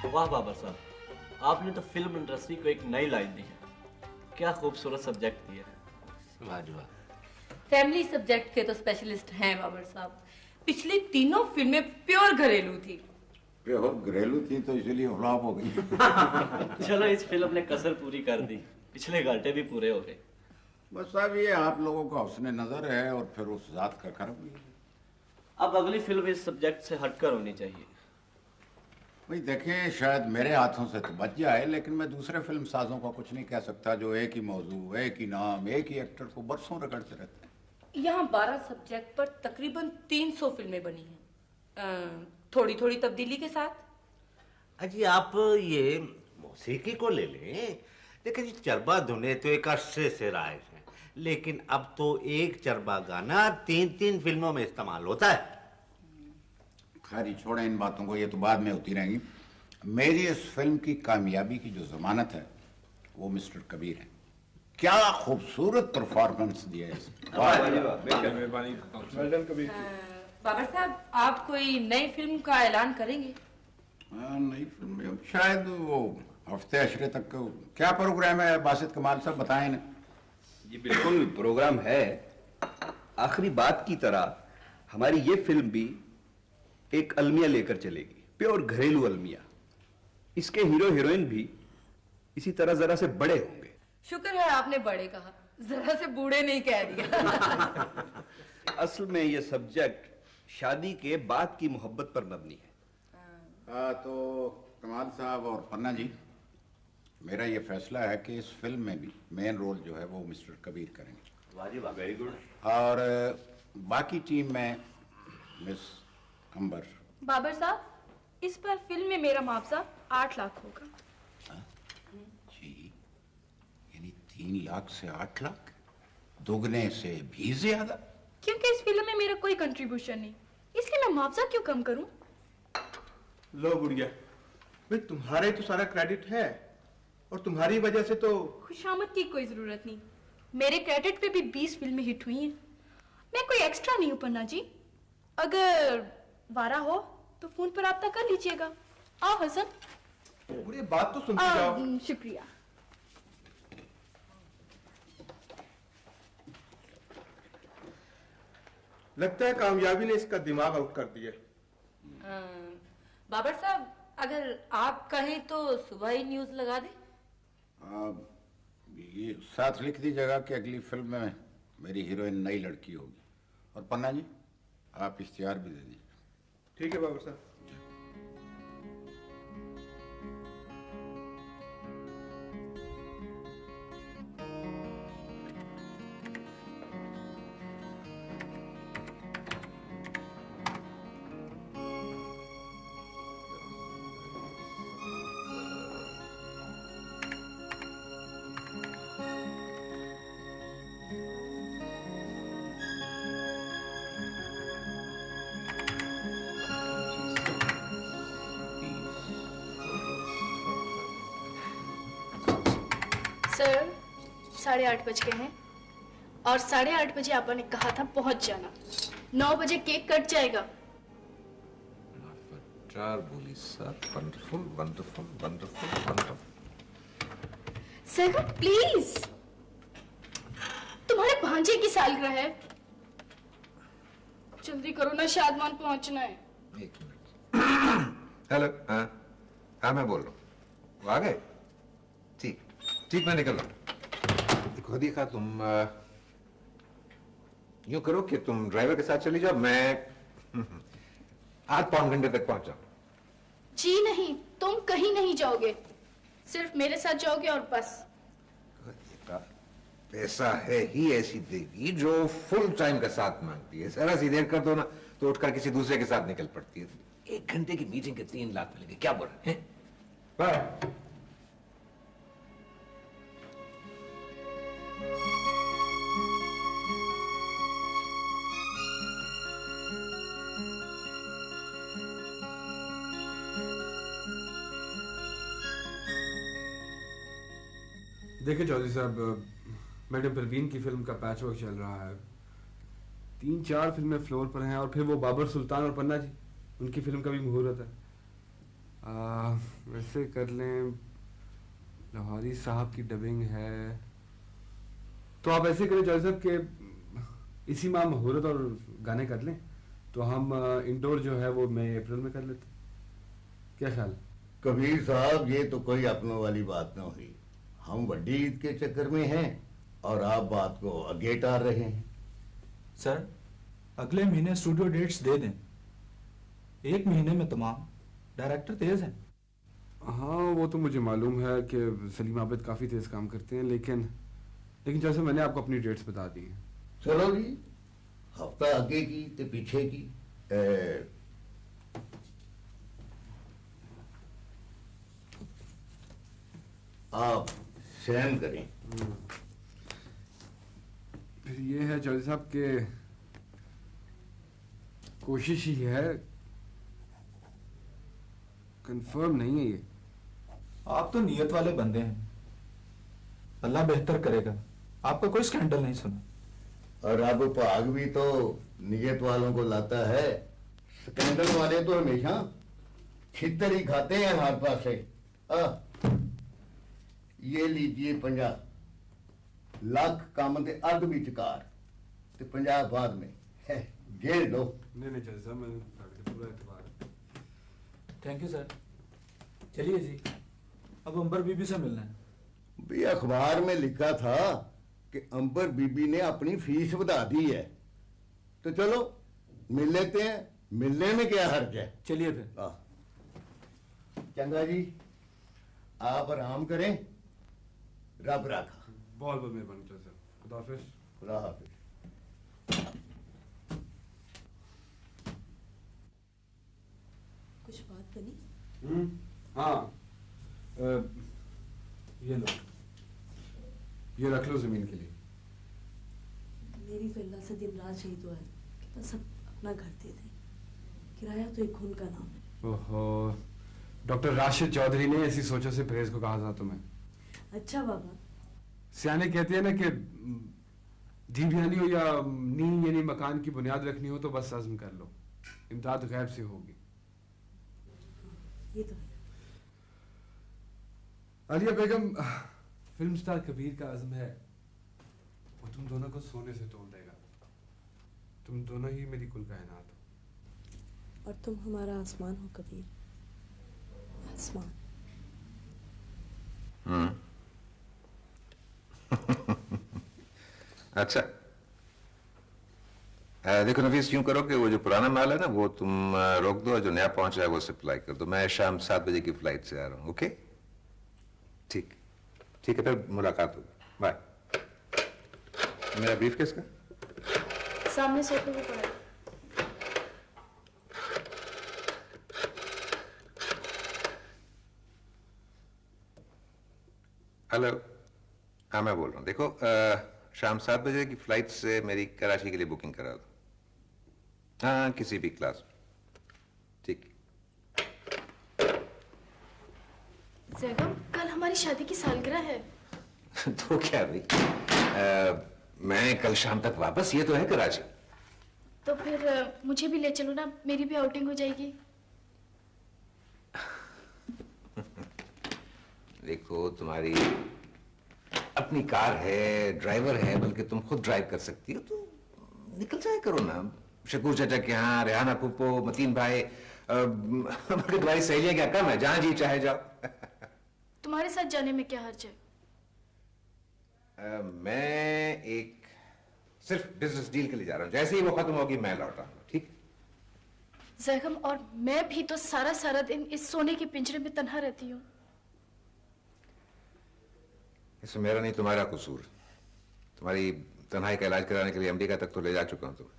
वाह बाबर साहब, आपने तो फिल्म इंडस्ट्री को एक नई लाइन दी है। क्या खूबसूरत सब्जेक्ट दिया है। वाह। फैमिली सब्जेक्ट के तो स्पेशलिस्ट हैं बाबर साहब। पिछली तीनों फिल्में प्योर घरेलू थी। प्योर घरेलू थी तो इसलिए फ्लॉप हो गई। चलो इस फिल्म ने कसर पूरी कर दी, पिछले घाटे भी पूरे हो गए। बस साहब ये आप लोगों का हुस्न नजर है और फिर उस जात का कर्म भी है। अब अगली फिल्म इस सब्जेक्ट से हटकर होनी चाहिए। भाई देखें, शायद मेरे हाथों से तो बच जाए, लेकिन मैं दूसरे फिल्म साजों का कुछ नहीं कह सकता जो एक ही मौजू, एक ही नाम, एक ही एक्टर को बरसों रगड़ते रहते हैं। यहाँ 12 सब्जेक्ट पर तकरीबन 300 फिल्में बनी हैं, थोड़ी थोड़ी तब्दीली के साथ। अजी आप ये मौसीकी को ले लें, देखिए जी चरबा धुने तो एक अरसे से राइज है, लेकिन अब तो एक चरबा गाना 3-3 फिल्मों में इस्तेमाल होता है। खैर छोड़ें इन बातों को, ये तो बाद में होती रहेंगी। मेरी इस फिल्म की कामयाबी की जो जमानत है वो मिस्टर कबीर है। क्या खूबसूरत परफॉर्मेंस दिया है। बाबर साहब, आप कोई नई फिल्म का ऐलान करेंगे? नई फिल्म शायद वो हफ्ते अशरे तक। क्या प्रोग्राम है बासित कमाल साहब, बताएं ना। जी बिल्कुल प्रोग्राम है। आखिरी बात की तरह हमारी ये फिल्म भी एक अलमिया लेकर चलेगी, प्योर घरेलू अलमिया। इसके हीरो हीरोइन भी इसी तरह जरा से बड़े होंगे। शुक्र है आपने बड़े कहा, जरा से बूढ़े नहीं कह दिया। असल में ये सब्जेक्ट शादी के बाद की मोहब्बत पर मबनी है। तो कमाल साहब और पन्ना जी, मेरा ये फैसला है कि इस फिल्म में भी मेन रोल जो है वो मिस्टर कबीर करेंगे। वाह जी वाह, वेरी गुड। और बाकी टीम में मिस अंबर। बाबर साहब, इस पर फिल्म में मेरा मुआवजा 8 लाख होगा। जी, यानी 3 लाख से 8 लाख, दोगुने से भी ज्यादा। क्योंकि इस फिल्म में मेरा कोई कंट्रीब्यूशन नहीं, इसलिए मैं मुआवजा क्यों कम करूं? लो गुड़िया, भाई तुम्हारे तो सारा क्रेडिट है और तुम्हारी वजह से तो। खुशामद की कोई जरूरत नहीं, मेरे क्रेडिट पे भी 20 फिल्में हिट हुई हैं। मैं कोई एक्स्ट्रा नहीं हूं पन्ना जी। अगर वारा हो तो फोन पर राब्ता कर लीजिएगा। आओ हसन। पूरी बात तो सुनते जाओ। शुक्रिया। लगता है कामयाबी ने इसका दिमाग आउट कर दिया। बाबर साहब, अगर आप कहें तो सुबह ही न्यूज लगा दे। ये साथ लिख दीजिएगा कि अगली फिल्म में मेरी हीरोइन नई लड़की होगी। और पन्ना जी, आप इख्तियार भी दे दीजिए। ठीक है बाबू साहब। सर 8:30 बज गए हैं और 8:30 बजे आपा ने कहा था पहुंच जाना। 9 बजे केक कट जाएगा। बोली sir, wonderful wonderful wonderful wonderful. Sir please, तुम्हारे भांजे की सालगिरह है, जल्दी करो ना, शादमान पहुंचना है। 1 मिनट। हेलो। हाँ मैं बोल रहा हूँ। वो आ गए? ठीक मैं निकल रहा हूँ। देखो देखा, तुम यूं करो कि तुम ड्राइवर के साथ चली जाओ, मैं आध पौन घंटे तक पहुंच जाऊं। जी नहीं, तुम कहीं नहीं जाओगे, सिर्फ मेरे साथ जाओगे और बस। पैसा है ही ऐसी देवी जो फुल टाइम का साथ मांगती है। जरा सी देर कर दो ना तो उठकर किसी दूसरे के साथ निकल पड़ती है। 1 घंटे की मीटिंग के 3 लाख मिलेंगे, क्या बोल रहे हैं? बाय। देखिए चौधरी साहब, मैडम परवीन की फिल्म का पैचवर्क चल रहा है, 3-4 फिल्में फ्लोर पर हैं, और फिर वो बाबर सुल्तान और पन्ना जी, उनकी फिल्म का भी मुहूर्त है। वैसे कर लें, लाहौरी साहब की डबिंग है, तो आप ऐसे करें चौधरी साहब कि इसी माह मुहूर्त और गाने कर लें, तो हम इंडोर जो है वो मई अप्रैल में कर लेते, क्या ख्याल? कबीर साहब, ये तो कोई अपनों वाली बात ना हुई। हम वड्डी ईद के चक्कर में हैं और आप बात को आगे टाल रहे हैं। सर, अगले महीने स्टूडियो डेट्स दे दें, 1 महीने में तमाम। डायरेक्टर तेज है। हाँ, वो तो मुझे मालूम है कि सलीम आबिद काफ़ी तेज काम करते हैं, लेकिन जैसे मैंने आपको अपनी डेट्स बता दी हैं। चलो जी, हफ्ता आगे की ते पीछे की। आप सहन करें। फिर ये है चौधरी साहब के कोशिश ही है, कंफर्म नहीं है ये। आप तो नियत वाले बंदे हैं, अल्लाह बेहतर करेगा। आपका कोई स्कैंडल नहीं सुना। और अब भाग भी तो नियत वालों को लाता है, स्कैंडल वाले तो हमेशा छितर ही खाते हैं हर पासे। ये लीजिए 50 लाख काम दे अध विचकार ते 50 बाद में है, गेड़ लो। नहीं चौधरी साहब, मैंने पूरा एतबार। Thank you sir. चलिए जी, अब अंबर बीबी से मिलना है। भी अखबार में लिखा था कि अंबर बीबी ने अपनी फीस बढ़ा दी है, तो चलो मिल लेते हैं, मिलने में क्या हर्ज है। चलिए फिर। चंगा जी, आप आराम करें, रब राखा। बहुत बहुत मेहरबानी चौधरी साहब, खुदा हाफिज। खुदा हाफिज। कुछ बात बनी? हाँ, ये लो, ये रख लो जमीन के लिए। मेरी तो अल्लाह से दिन रात यही तो है कि बस सब अपना घर दे दे, किराया तो एक खून का नाम है। ओहो, डॉक्टर राशिद चौधरी ने ऐसी सोचों से परहेज को कहा था तुम्हें। अच्छा बाबा, सियाने कहते हैं ना कि जीबियानी हो या नींद यानी मकान की बुनियाद रखनी हो तो बस अज़्म कर लो, इमदाद गैब से होगी। ये तो है। आलिया बेगम, फिल्म स्टार कबीर का अज़्म है वो तुम दोनों को सोने से तोड़ देगा। तुम दोनों ही मेरी कुल कायनात हो। और तुम हमारा आसमान हो कबीर, आसमान। अच्छा, देखो नफीस, यूं करो कि वो जो पुराना माल है ना वो तुम रोक दो, और जो नया पहुंचा है वो सप्लाई कर दो। मैं शाम 7 बजे की फ्लाइट से आ रहा हूँ। ओके, ठीक ठीक है, फिर मुलाकात होगी। बाय। मेरा ब्रीफ केस का सामने सोफे पे पड़ा है। हेलो, हाँ मैं बोल रहा हूँ। देखो, शाम 7 बजे की फ्लाइट से मेरी कराची के लिए बुकिंग करा दो। हाँ, किसी भी क्लास। ठीक। जैगम, कल हमारी शादी की सालगिरह है। तो क्या भाई, मैं कल शाम तक वापस, ये तो है कराची। तो फिर मुझे भी ले चलो ना, मेरी भी आउटिंग हो जाएगी। देखो, तुम्हारी अपनी कार है, ड्राइवर है, बल्कि तुम खुद ड्राइव कर सकती हो, तो निकल जाए करो ना। शकूर चाचा के यहाँ, रेहाना फूफो, मतीन भाई, तुम्हारी सहेलियां क्या कम है, जहां जी चाहे जाओ। तुम्हारे साथ जाने में क्या हर्ज है? मैं एक सिर्फ बिजनेस डील के लिए जा रहा हूँ, जैसे ही वो खत्म होगी मैं लौट आऊंगा। ठीक? जैगम, और मैं भी तो सारा सारा दिन इस सोने के पिंजरे में तन्हा रहती हूँ। इसमें मेरा नहीं तुम्हारा कसूर। तुम्हारी तन्हाई का इलाज कराने के लिए अमेरिका तक तो ले जा चुका हूं तुम्हें।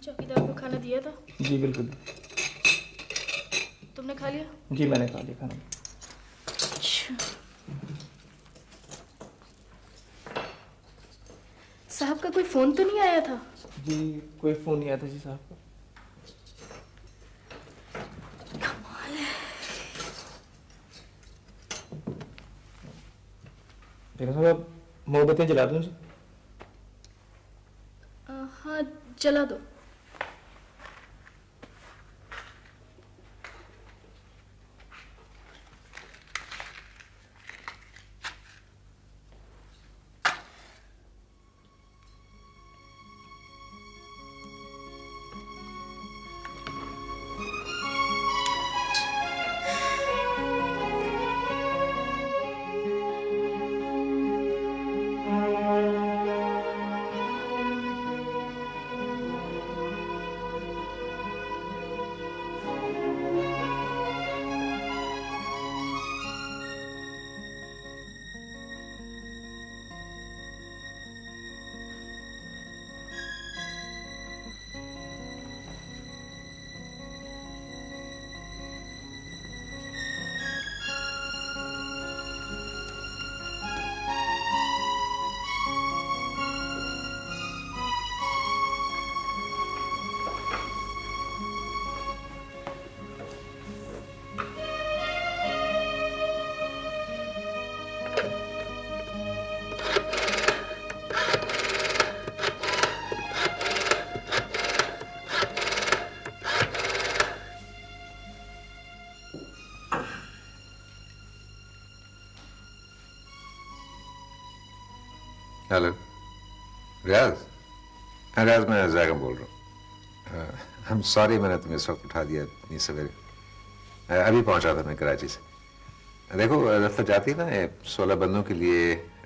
चौकीदार को खाना दिया था? जी बिल्कुल। तुमने खा लिया? जी मैंने खा लिया खाना। अच्छा। साहब का कोई फोन तो नहीं आया था? जी कोई फोन नहीं आया था जी साहब का। कमाल है। बेगम साहब मोमबत्तियां जला दूं जी? हाँ जला दो। हेलो रियाज। रियाज मैं जैगम बोल रहा हूँ। आई एम सॉरी मैंने तुम्हें इस वक्त उठा दिया इतनी सवेरे। अभी पहुंचा था मैं कराची से। देखो दफ्तर जाती ना 16 बंदों के लिए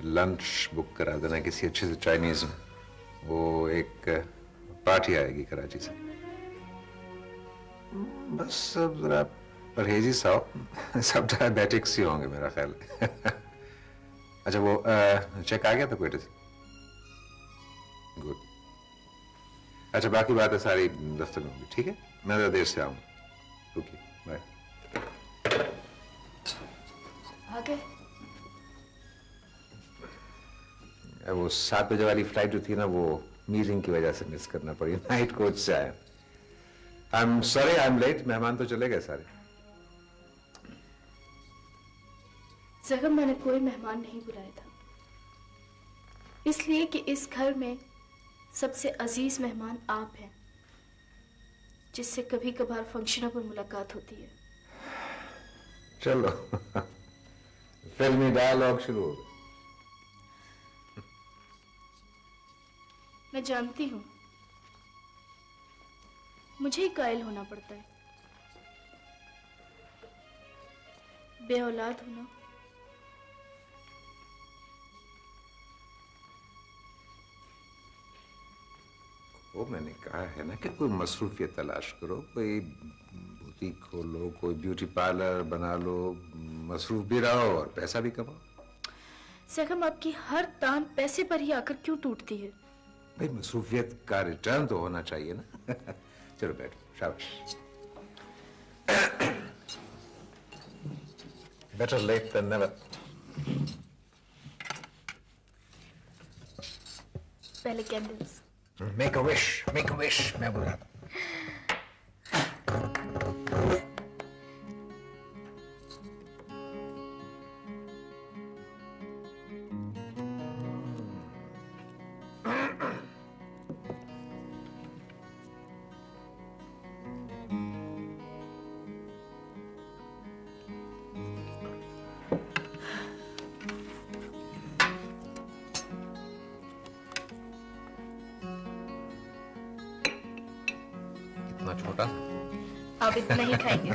लंच बुक करा देना किसी अच्छे से चाइनीज में। वो एक पार्टी आएगी कराची से। बस अब जरा परहेजी सा हो। सब डायबिटिक्स ही होंगे मेरा ख्याल। अच्छा वो चेक आ गया था क्वेटे से? गुड। अच्छा बाकी बातें सारी दफ्तर में होंगी, ठीक है? मैं जरा देर से आऊंगा। Okay bye. आ गए? वो 7 बजे वाली फ्लाइट जो थी ना वो मीटिंग की वजह से मिस करना पड़ी। नाइट कोच से आया। I am sorry I am late. मेहमान तो चले गए सारे। जगह मैंने कोई मेहमान नहीं बुलाया था, इसलिए कि इस घर में सबसे अजीज मेहमान आप हैं, जिससे कभी कभार फंक्शनों पर मुलाकात होती है। चलो फिल्मी डायलॉग शुरू हो गया। मैं जानती हूँ मुझे ही कायल होना पड़ता है। बे औलाद होना वो मैंने कहा है ना कि कोई मसरूफियत तलाश करो, कोई बुटीक खोलो, कोई ब्यूटी पार्लर बना लो, मसरूफ भी रहो और पैसा भी कमाओ। सगम आपकी हर तान पैसे पर ही आकर क्यों टूटती है? भाई मसरूफियत का रिटर्न तो होना चाहिए ना। चलो बैठो शाबाश। Better late than never. पहले candles. Make a wish, make a wish. मैं बोल रहा था छोटा। आप इतना ही खाएंगे?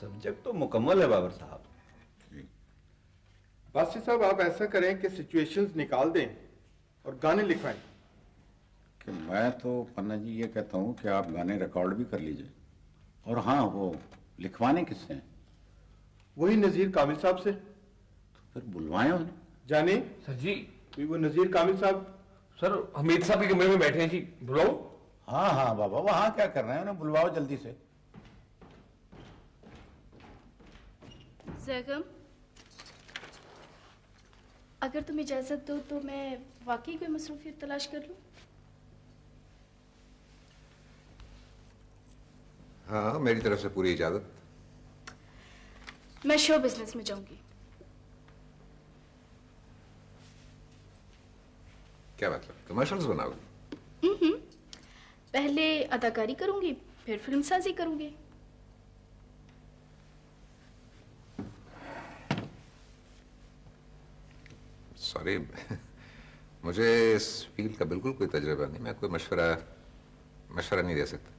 सब्जेक्ट तो मुकम्मल है बाबर साहब। बादशाह साहब आप ऐसा करें कि सिचुएशंस निकाल दें और गाने लिखवाएं। कि मैं तो पन्ना जी ये कहता हूँ कि आप गाने रिकॉर्ड भी कर लीजिए। और हाँ, वो लिखवाने किससे हैं? वही नजीर कामिल साहब से। तो फिर बुलवाएं उन्हें। जाने सर जी, वो नजीर कामिल साहब सर हमीद साहब के कमरे में बैठे हैं जी, बुलाओ। हाँ हाँ बाबा, वहाँ क्या कर रहे हैं, उन्हें बुलवाओ जल्दी से। ज़ैगम, अगर तुम इजाजत दो तो मैं वाकई कोई मसरूफियत तलाश कर लूं। हाँ, मेरी तरफ से पूरी इजाजत। मैं शो बिजनेस में जाऊंगी। क्या मतलब, कमर्शियल्स बनाओगे? पहले अदाकारी करूंगी, फिर फिल्मसाजी करूंगी। सॉरी, मुझे इस फील्ड का बिल्कुल कोई तजुर्बा नहीं, मैं कोई मशवरा नहीं दे सकता।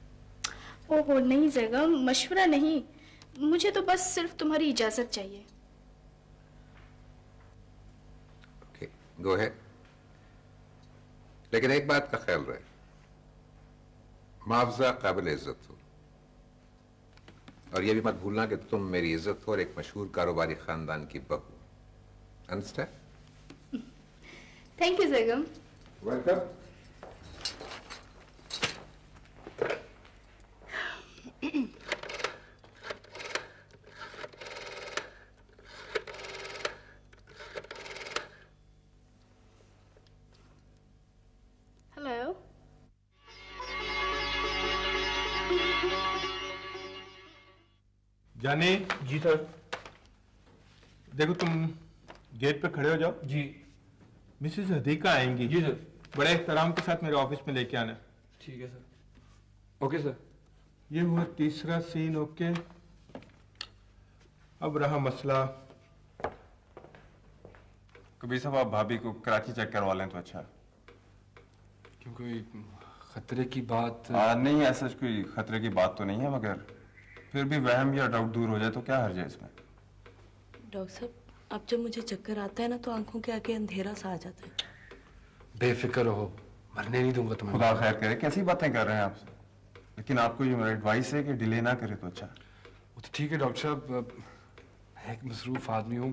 ओहो नहीं ज़ैगम, मशवरा नहीं, मुझे तो बस सिर्फ तुम्हारी इजाजत चाहिए। Okay, go ahead. लेकिन एक बात का ख्याल रहे, मुआवजा काबिल इज्जत हो, और यह भी मत भूलना कि तुम मेरी इज्जत हो और एक मशहूर कारोबारी खानदान की बहू। Understand? Thank you Zaigam. Welcome. Hello. जाने जी सर। देखो तुम गेट पे खड़े हो जाओ। जी। मिसेस हदीका आएंगी। जी सर। बड़े एहतराम के साथ मेरे ऑफिस में लेके आना। ठीक है सर। Okay sir. ये हुआ तीसरा सीन। ओके, अब रहा मसला। कबीर साहब, आप भाभी को कराची चेक करवा लें तो अच्छा। क्योंकि खतरे की बात नहीं, ऐसा कोई खतरे की बात तो नहीं है, मगर फिर भी वहम या डाउट दूर हो जाए तो क्या हर्ज है इसमें। डॉक्टर साहब, अब जब मुझे चक्कर आता है ना तो आंखों के आगे अंधेरा सा आ जाता है। बेफिक्र रहो, मरने नहीं दूंगा तुम्हें। खुदा खैर करे। कैसी बातें कर रहे हैं आप? लेकिन आपको ये मेरा एडवाइस है कि डिले ना करे तो अच्छा। वो तो ठीक है डॉक्टर साहब, मैं एक मसरूफ आदमी हूँ।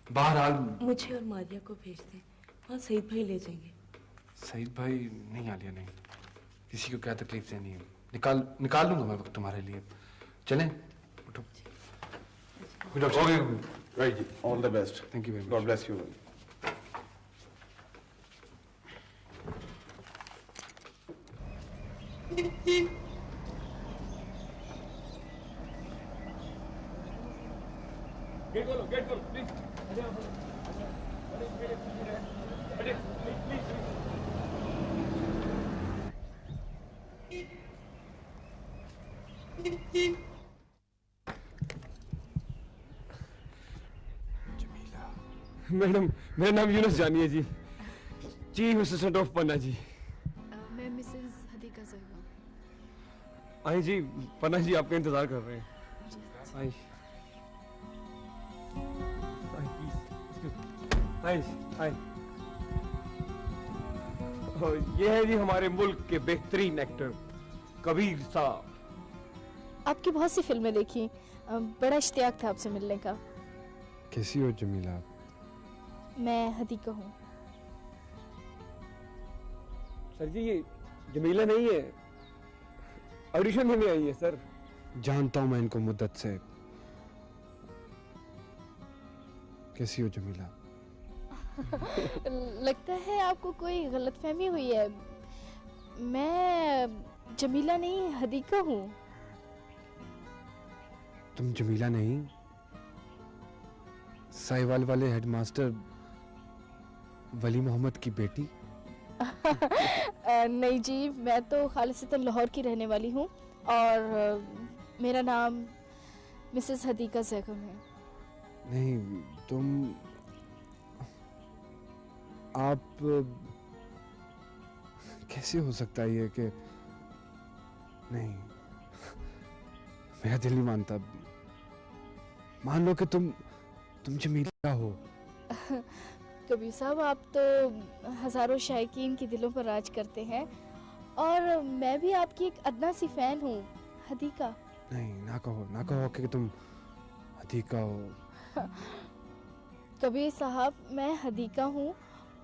बहरहाल मुझे और मारिया को भेज दें, वहाँ सईद भाई ले जाएंगे। सईद भाई नहीं, आलिया नहीं, किसी को क्या तकलीफ देनी है। निकाल लूंगा मैं वक्त तुम्हारे लिए। चलें, उठो। राइट जी, all the best. Thank you very much. God bless you. Gate खोलो, गेट खोलो प्लीज। मैडम, मेरा नाम यूनुस जानी है ji, chief assistant of Panna ji. मैं मिसेस हदीका ज़ैगम। आई जी, पन्ना जी आपका इंतजार कर रहे हैं। आई आई आई। और ये है जी हमारे मुल्क के बेहतरीन एक्टर कबीर साहब। आपकी बहुत सी फिल्में देखी, बड़ा इश्तियाक था आपसे मिलने का। कैसी हो जमीला? मैं हदीका हूँ। सर जी ये जमीला नहीं है, ऑडिशन देने आई है सर। जानता हूँ मैं इनको मुद्दत से। कैसी हो जमीला? लगता है आपको कोई गलतफहमी हुई है। मैं जमीला नहीं, हदीका हूँ। तुम जमीला नहीं, साहिवाल वाले हेडमास्टर वली मोहम्मद की बेटी? नहीं जी, मैं तो खालिसतन लाहौर की रहने वाली हूँ और मेरा नाम मिसेस हदीका ज़ैगम है। नहीं, तुम आप कैसे हो सकता है ये कि नहीं, मेरा दिल नहीं मानता। मान लो कि तुम जमीला हो। कबीर साहब, आप तो हजारों शायकीन के दिलों पर राज करते हैं। और मैं भी आपकी एक अदना सी फैन हूँ, हदीका। नहीं, ना कहो कि तुम हदीका हो। कबीर साहब, मैं हदीका हूँ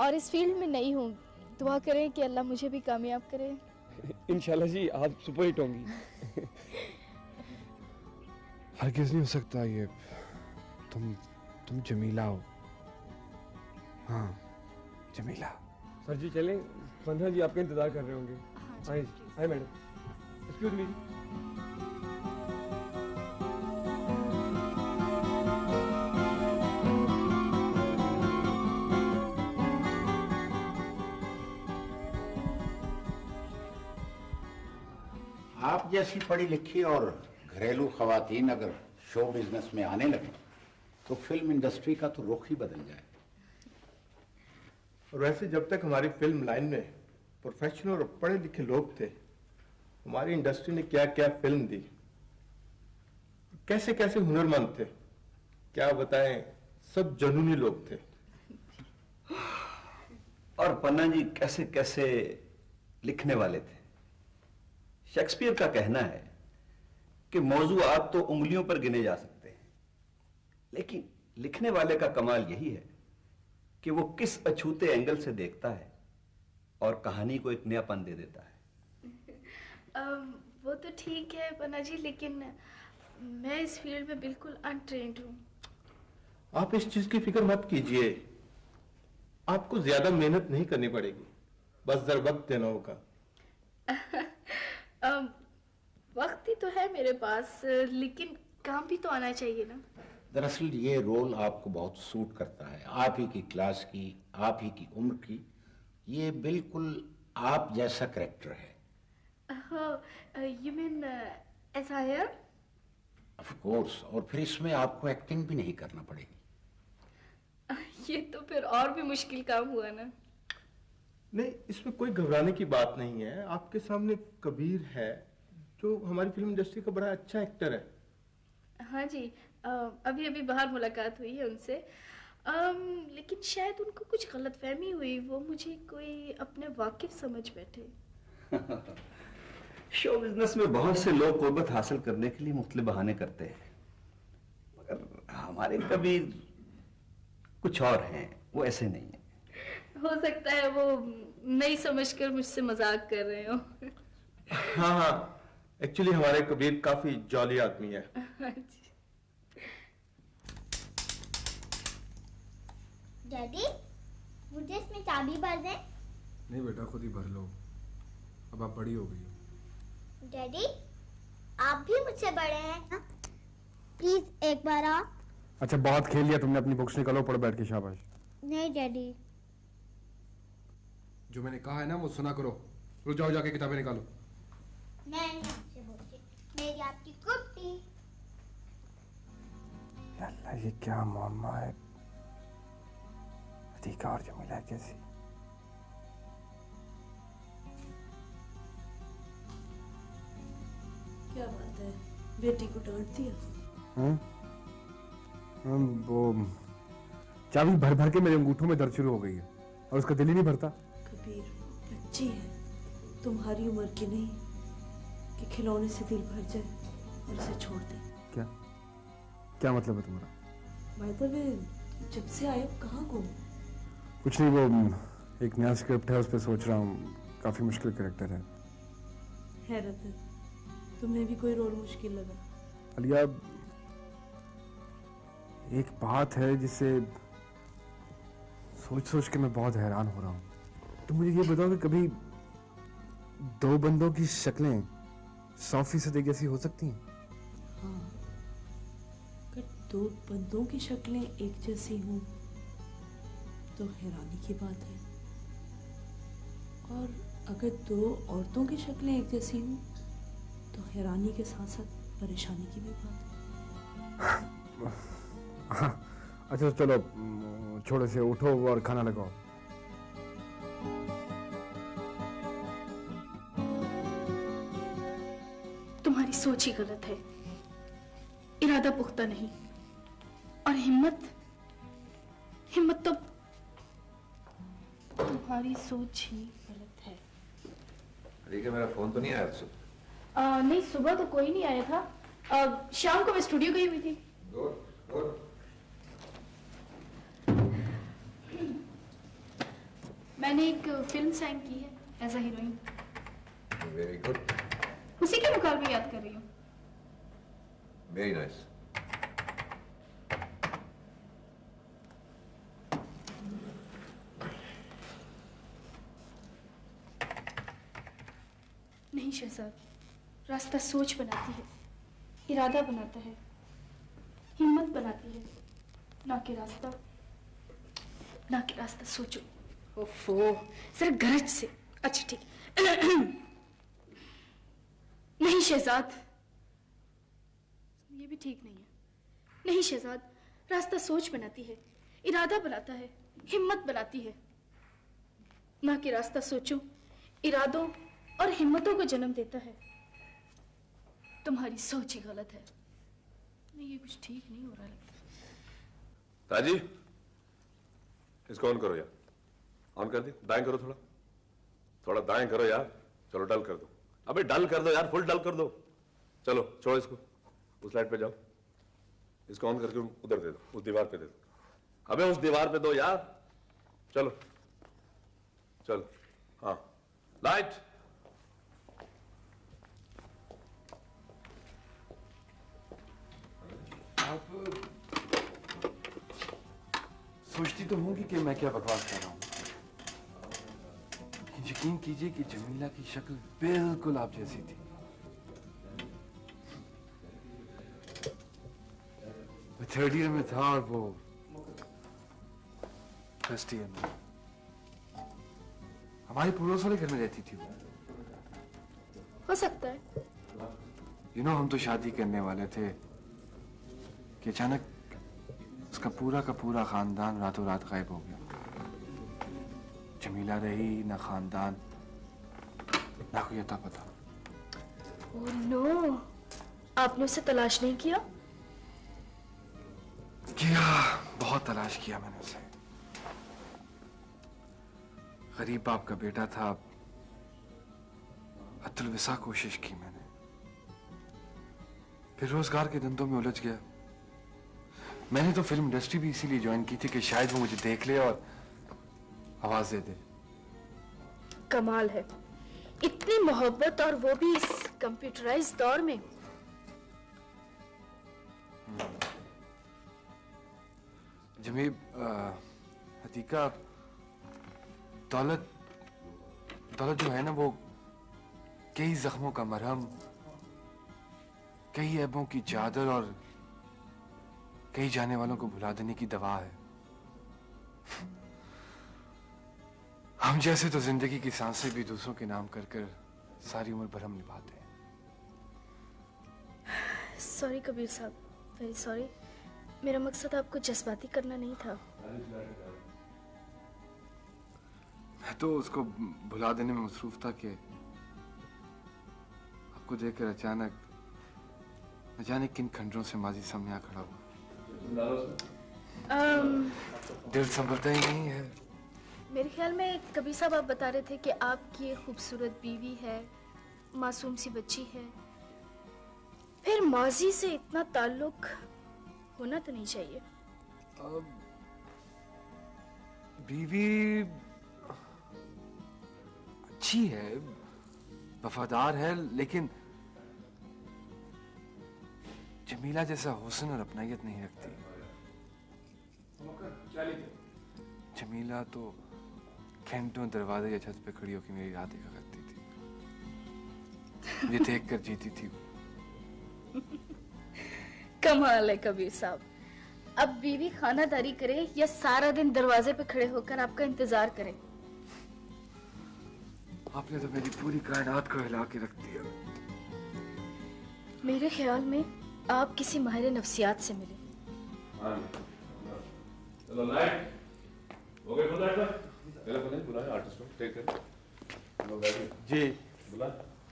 और इस फील्ड में नहीं हूँ। दुआ करें कि अल्लाह मुझे भी कामयाब करे। इंशाल्लाह जी, आप सुपर हिट होंगी। हरगिज़ नहीं हो सकता ये। तुम जमीला हो। हाँ, जमीला। सर जी चलें, 15 जी आपका इंतजार कर रहे होंगे। आए मैडम। Excuse me. आप जैसी पढ़ी लिखी और घरेलू खवातीन अगर शो बिजनेस में आने लगे तो फिल्म इंडस्ट्री का तो रुख ही बदल जाए। और वैसे जब तक हमारी फिल्म लाइन में प्रोफेशनल और पढ़े लिखे लोग थे, हमारी इंडस्ट्री ने क्या क्या फिल्म दी, कैसे कैसे हुनरमंद थे, क्या बताएं, सब जुनूनी लोग थे। और पन्ना जी कैसे कैसे लिखने वाले थे। शेक्सपियर का कहना है कि मौजूआत तो उंगलियों पर गिने जा सकते हैं, लेकिन लिखने वाले का कमाल यही है कि वो किस अछूते एंगल से देखता है और कहानी को एक नयापन दे देता है। वो तो ठीक है पन्ना जी, लेकिन मैं इस फील्ड में बिल्कुल अनट्रेन्ड हूँ। आप इस चीज की फिक्र मत कीजिए, आपको ज्यादा मेहनत नहीं करनी पड़ेगी, बस जरा वक्त देना होगा। वक्त ही तो है मेरे पास, लेकिन काम भी तो आना चाहिए ना। दरअसल ये रोल आपको बहुत सूट करता है, आप ही की क्लास की, आप ही की उम्र की, ये बिल्कुल आप जैसा कैरेक्टर है। You mean as I am? Of course, और फिर इसमें आपको एक्टिंग भी नहीं करना पड़ेगी। ये तो फिर और भी मुश्किल काम हुआ ना। नहीं, इसमें कोई घबराने की बात नहीं है। आपके सामने कबीर है जो हमारी फिल्म इंडस्ट्री का बड़ा अच्छा एक्टर है। हाँ जी, अभी अभी बाहर मुलाकात हुई है उनसे, लेकिन शायद उनको कुछ गलतफहमी हुई, वो मुझे कोई अपने वाकिफ समझ बैठे। शो बिजनेस में बहुत से लोग कुर्बत हासिल करने के लिए मुख्तलिफ बहाने करते हैं, मगर हमारे कबीर कुछ और हैं, वो ऐसे नहीं है। हो सकता है वो नहीं समझकर मुझसे मजाक कर रहे हो। हाँ, एक्चुअली हमारे कबीर काफी जॉली आदमी है। डैडी, मुझे इसमें चाबी भर दें? नहीं बेटा, खुद ही भर लो, अब आप बड़ी हो गई हो। डैडी, आप भी मुझसे बड़े हैं, प्लीज एक बार आप। अच्छा, बहुत खेल लिया तुमने, अपनी बुक्स निकालो, पढ़ बैठ के, शाबाश। नहीं डैडी। जो मैंने कहा है ना वो सुना करो। रुक जाओ, जाके किताबें निकालो। मैं नहीं आपसे बोलती, मेरी आपकी कुट्टी। अल्लाह, ये क्या मामा है, हदीका और जमीला कैसी। क्या बात है, बेटी को डांट दिया? वो चाबी भर भर के मेरे अंगूठों में दर्द शुरू हो गई है और उसका दिल ही नहीं भरता। कबीर, बच्ची है, तुम्हारी उम्र की नहीं कि खिलौने से दिल भर जाए और उसे छोड़ दे। क्या क्या मतलब है तुम्हारा? बाय द वे, जब से आए हो कहाँ गुम? कुछ नहीं, वो एक नया स्क्रिप्ट है, उस पर सोच रहा हूँ, काफी मुश्किल कैरेक्टर है। हैरत है, तुम्हें भी कोई रोल मुश्किल लगा? अलिया, एक बात है जिसे सोच सोच के मैं बहुत हैरान हो रहा हूँ। तुम मुझे ये बताओ कि कभी दो बंदों की शक्लें 100% एक जैसी हो सकती हैं? हाँ, अगर दो बंदों की शक्लें एक जैसी हों तो हैरानी की बात है, और अगर दो औरतों की शक्लें एक जैसी हों तो हैरानी के साथ साथ परेशानी की भी बात है। हाँ, अच्छा चलो, छोड़ो से, उठो और खाना लगाओ। तुम्हारी सोच ही गलत है, इरादा पुख्ता नहीं, और हिम्मत तो तुम्हारी सोच ही गलत है। ठीक है, मेरा फोन तो नहीं आया सुबह? नहीं, सुबह तो कोई नहीं आया था। शाम को मैं स्टूडियो गई हुई थी। Good good. मैंने एक फिल्म साइन की है as a heroine. Very good. उसी के मुकाबले याद कर रही हूँ। Very nice. नहीं शहजाद, रास्ता सोच बनाती है, इरादा बनाता है, हिम्मत बनाती है, ना कि रास्ता सोचो। ओफो, जरा गरज से। अच्छा ठीक। नहीं शहजाद, ये भी ठीक नहीं है। नहीं शहजाद, रास्ता सोच बनाती है, इरादा बनाता है, हिम्मत बनाती है, ना कि रास्ता सोचो, इरादों और हिम्मतों को जन्म देता है। तुम्हारी सोच ही गलत है। नहीं, ये कुछ ठीक नहीं हो रहा लगता। ताजी, इसको ऑन करो यार। ऑन कर दी? दाएं करो, थोड़ा दाएं करो यार। चलो डल कर दो। अबे डल कर दो यार, फुल डल कर दो। चलो छोड़ो इसको, उस लाइट पे जाओ। इसको ऑन करके उधर दे दो, उस दीवार पे दे दो। अबे उस दीवार पे दो यार। चलो चलो, हाँ लाइट। आप सोचती तो होंगी कि मैं क्या बकवास कर रहा हूँ। यकीन कीजिए कि जमीला की शक्ल बिल्कुल आप जैसी थी। मैं थर्ड ईयर में था और वो फर्स्ट ईयर में। हमारे पड़ोस वाले घर में रहती थी वो। हो सकता है। हम तो शादी करने वाले थे कि अचानक उसका पूरा का पूरा खानदान रातों रात गायब हो गया। जमीला रही ना खानदान, ना कोई अता पता। ओह नो, आपने उसे तलाश नहीं किया? किया, बहुत तलाश किया मैंने उसे। गरीब बाप का बेटा था, अतुलविसा कोशिश की मैंने, फिर रोजगार के धंधों में उलझ गया। मैंने तो फिल्म इंडस्ट्री भी इसीलिए ज्वाइन की थी कि शायद वो मुझे देख ले और आवाज दे दे। कमाल है, इतनी मोहब्बत और वो भी इस कंप्यूटराइज्ड दौर में। जमीब, हतीका, दौलत जो है ना, वो कई जख्मों का मरहम, कई ऐबों की चादर और कई जाने वालों को भुला देने की दवा है। हम जैसे तो जिंदगी की सांसें भी दूसरों के नाम कर कर सारी उम्र भरम निभाते हैं। सॉरी कबीर साहब, वेरी सॉरी। मेरा मकसद आपको जज्बाती करना नहीं था। मैं तो उसको भुला देने में मसरूफ था कि आपको देखकर अचानक न जाने किन खंडरों से माजी सामने आ खड़ा हुआ। दिल संभलता ही नहीं है। मेरे ख्याल में कबीर साहब आप बता रहे थे कि आपकी एक खूबसूरत बीवी है, मासूम सी बच्ची है, फिर माजी से इतना ताल्लुक होना तो नहीं चाहिए। बीवी अच्छी है, वफादार है, लेकिन जमीला जैसा हुस्न और अपनायत नहीं रखती। जमीला तो घंटों दरवाजे या छत पे खड़ी होकर मेरी राह देखा करती थी, मुझे देख कर जीती थी। कमाल है कबीर साहब। अब बीवी खानादारी करे या सारा दिन दरवाजे पे खड़े होकर आपका इंतजार करे। आपने तो मेरी पूरी कायनात को हिला के रख दिया। मेरे ख्याल में आप किसी माहिर नफ्सियात से मिले। चलो लाइट हो गए। बुलाए आर्टिस्ट को, टेक कर। जी,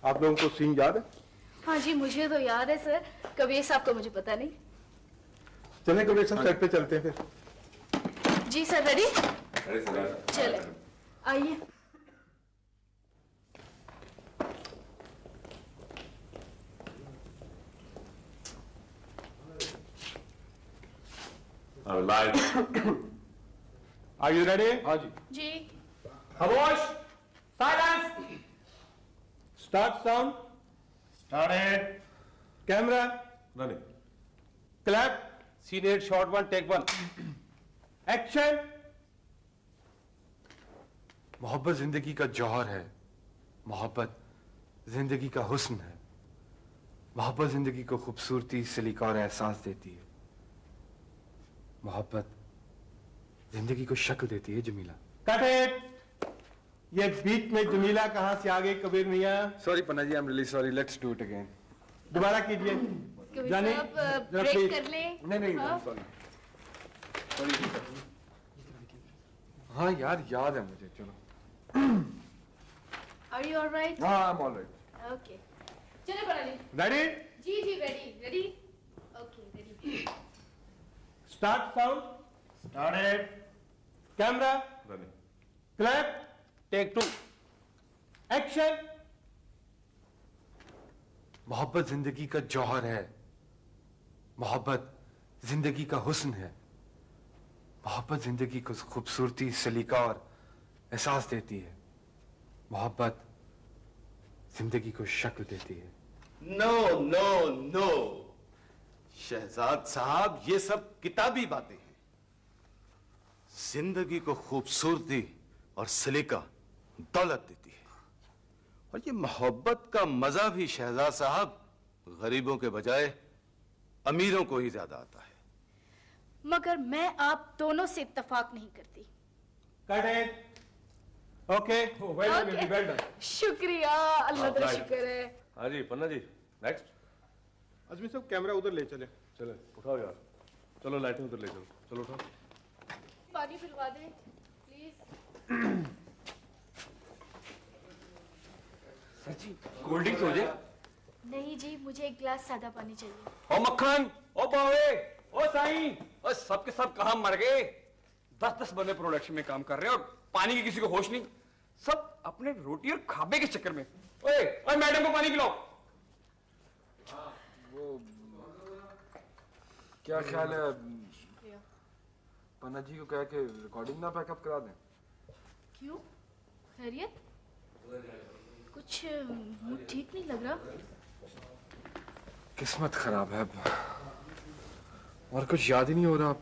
आप लोगों को सीन याद है? हाँ जी, मुझे तो याद है सर। कबीर साहब को मुझे पता नहीं। चलें कबीर साहब, सेट पे चलते हैं फिर। जी सर, रेडी? चले आइए। लाइट। Are you ready? हाँ जी। जी। खामोश। Silence. Start sound. Started. Camera. Running. Clap. Scene 8, shot 1, take 1. Action. मोहब्बत जिंदगी का जौहर है, मोहब्बत जिंदगी का हुस्न है, मोहब्बत जिंदगी को खूबसूरती, सलीका और एहसास देती है, मोहब्बत जिंदगी को शक्ल देती है। जमीला। Cut it. ये बीच में जमीला कहाँ से आ गई कबीर मियाँ? Sorry Panna ji, I am really sorry, let's do it again. दोबारा कीजिए। कबीर जानी, साहब जरा ब्रेक please। कर लें। नहीं हाँ? सॉरी। हाँ यार याद है मुझे, चलो। Are you all right? हाँ, I'm all right. Okay. चलो बनाली। Ready? जी जी ready. Okay, ready. Start sound. Started. Camera. Running. Clap. Take 2. Action. मोहब्बत जिंदगी का जौहर है, मोहब्बत जिंदगी का हुस्न है, मोहब्बत जिंदगी को खूबसूरती, सलीका और एहसास देती है, मोहब्बत जिंदगी को शक्ल देती है। नो नो नो शहजाद साहब, ये सब किताबी बातें हैं। जिंदगी को खूबसूरती और सलीका दौलत देती है, और ये मोहब्बत का मजा भी शहजाद साहब गरीबों के बजाय अमीरों को ही ज्यादा आता है। मगर मैं आप दोनों से इत्तेफाक नहीं करती। Cut it. Okay. Oh, well done, Okay. well done. शुक्रिया, अल्लाह का Right. शुक्र है। हाँ जी पन्ना जी, नेक्स्ट। अजमी साहब कैमरा उधर ले चले। चले उठाओ यार, चलो लाइटें उधर ले चलो, चलो उठाओ। पानी पिलवा दे प्लीज। सची कोल्ड ड्रिंक हो जाए? नहीं जी, मुझे एक गिलास सादा पानी चाहिए। ओ मक्खन, ओ बावे, ओ साईं, ओ सबके सब कहाँ मर गए? 10-10 बंदे प्रोडक्शन में काम कर रहे हैं और पानी की किसी को होश नहीं। सब अपने रोटी और खाबे के चक्कर में। ओए, ओए मैडम को पानी पिलाओ। वो क्या ख्याल है, पन्ना जी को कह के रिकॉर्डिंग ना पैकअप करा दें? क्यों? खैरियत? कुछ मूड ठीक नहीं लग रहा? किस्मत खराब है और कुछ याद ही नहीं हो रहा।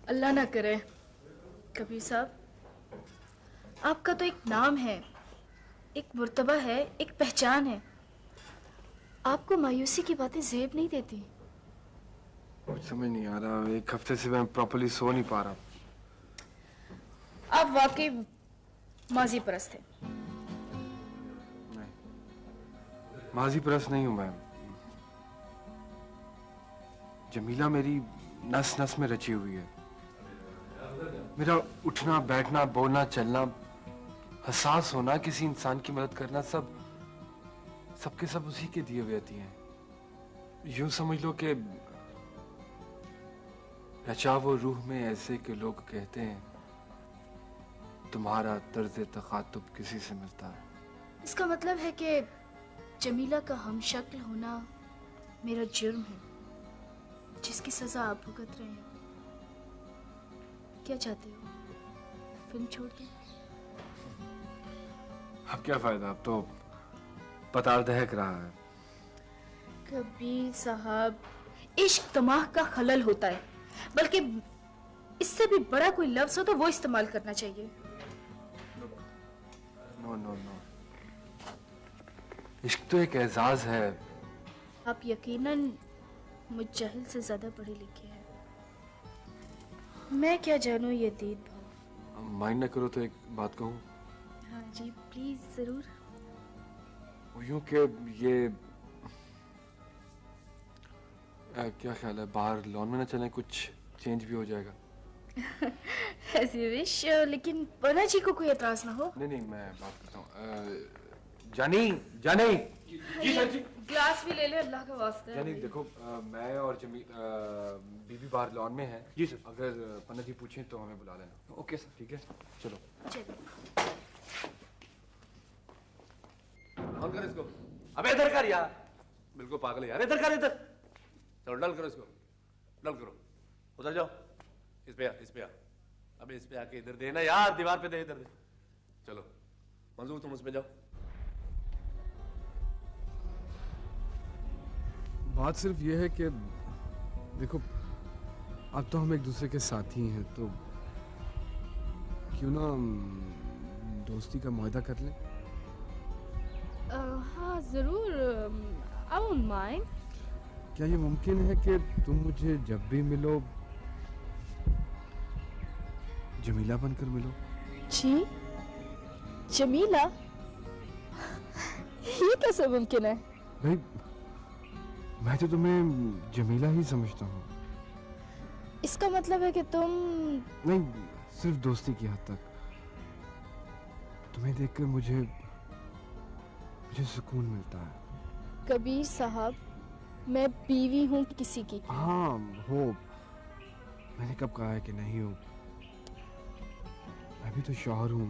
अल्लाह ना करे। कबीर साहब, आपका तो एक नाम है, एक मुर्तबा है, एक पहचान है। आपको मायूसी की बातें ज़ेब नहीं देती। कुछ समझ नहीं आ रहा, एक हफ्ते से मैं प्रॉपर्ली सो नहीं पा रहा। आप वाकई माजी परस्त हैं। माजी परस्त नहीं हूं मैं। जमीला मेरी नस नस में रची हुई है। मेरा उठना, बैठना, बोलना, चलना, हसास होना, किसी इंसान की मदद करना, सबके सब उसी के दिए हुए होती हैं। यूं समझ लो कि रचा वो रूह में ऐसे के लोग कहते हैं तुम्हारा तर्ज तखातुब किसी से मिलता है। इसका मतलब है कि जमीला का हमशक्ल होना मेरा जुर्म है, जिसकी सजा आप भुगत रहे हैं। क्या चाहते हो, फिल्म छोड़ दूं? अब क्या फायदा, अब तो पताल दहक रहा है। कबीर साहब, इश्क दिमाग का खलल होता है, बल्कि इससे भी बड़ा कोई लफ्ज हो तो वो इस्तेमाल करना चाहिए। नो नो नो, इश्क तो एक एजाज है। आप यकीनन मुझ जाहिल से ज्यादा पढ़े लिखे हैं। मैं क्या जानूं ये दीद भाव। माइंड न करो तो एक बात कहूँ। हाँ जी प्लीज, जरूर। यूं कि ये क्या ख्याल है, बाहर लॉन में ना चलें, कुछ चेंज भी हो जाएगा। As you wish, लेकिन पन्ना जी को कोई एतराज ना हो। नहीं मैं बात करता हूँ। जानी जानी, जी सर जी। ग्लास भी ले ले अल्लाह का वास्ता। जानी देखो, मैं और बीबी बाहर लॉन में है। जी सर। अगर पन्ना जी पूछें तो हमें बुला लेना। Okay sir. ठीक है, चलो। ऑन कर इसको। अबे इधर कर यार, बिल्कुल पागल है यार, इधर कर, इधर। चलो डल करो इसको। डल करो, उधर जाओ, इस पे आ, अबे इस पे आके इधर दे ना यार, दीवार पे दे, इधर दे। चलो मंजूर, तुम उसमें जाओ। बात सिर्फ ये है कि देखो अब तो हम एक दूसरे के साथी हैं, तो क्यों ना दोस्ती का मुआहदा कर लें? हाँ जरूर, आई वोंट माइंड। क्या ये मुमकिन है कि तुम मुझे जब भी मिलो जमीला बनकर मिलो? जी जमीला? ये कैसे मुमकिन है? भाई मैं तो तुम्हें जमीला ही समझता हूँ। इसका मतलब है कि तुम... नहीं, सिर्फ दोस्ती की हद तक। तुम्हें देखकर मुझे सुकून मिलता है। कबीर साहब, मैं बीवी हूँ किसी की। हाँ हो, मैंने कब कहा है कि नहीं हो? मैं भी तो शौहर हूँ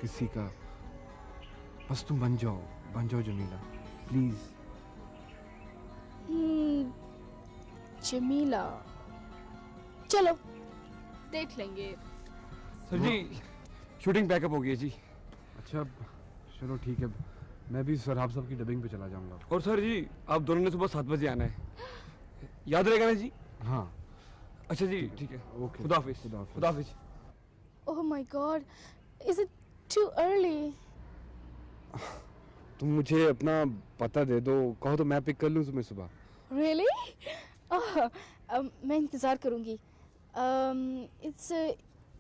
किसी का। बस तुम बन जाओ जमीला, प्लीज। जमीला, चलो देख लेंगे। सर जी शूटिंग पैकअप हो गई है जी। अच्छा चलो ठीक है, मैं भी सरहाब साहब की डबिंग पे चला जाऊंगा। और सर जी आप दोनों ने सुबह 7 बजे आना है, याद रहेगा ना जी? हाँ अच्छा जी ठीक है, ओके, खुदा हाफिज। Oh my god, is it too early? तुम मुझे अपना पता दे दो, कहो तो मैं पिक कर लूँ तुम्हें सुबह। रियली? मैं इंतजार करूंगी। It's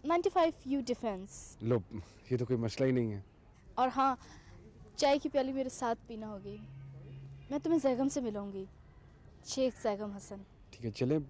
95 you defence. लो ये तो कोई मसला ही नहीं है। और हाँ, चाय की प्याली मेरे साथ पीना होगी। मैं तुम्हें जैगम से मिलूंगी, शेख जैगम हसन। ठीक है चले।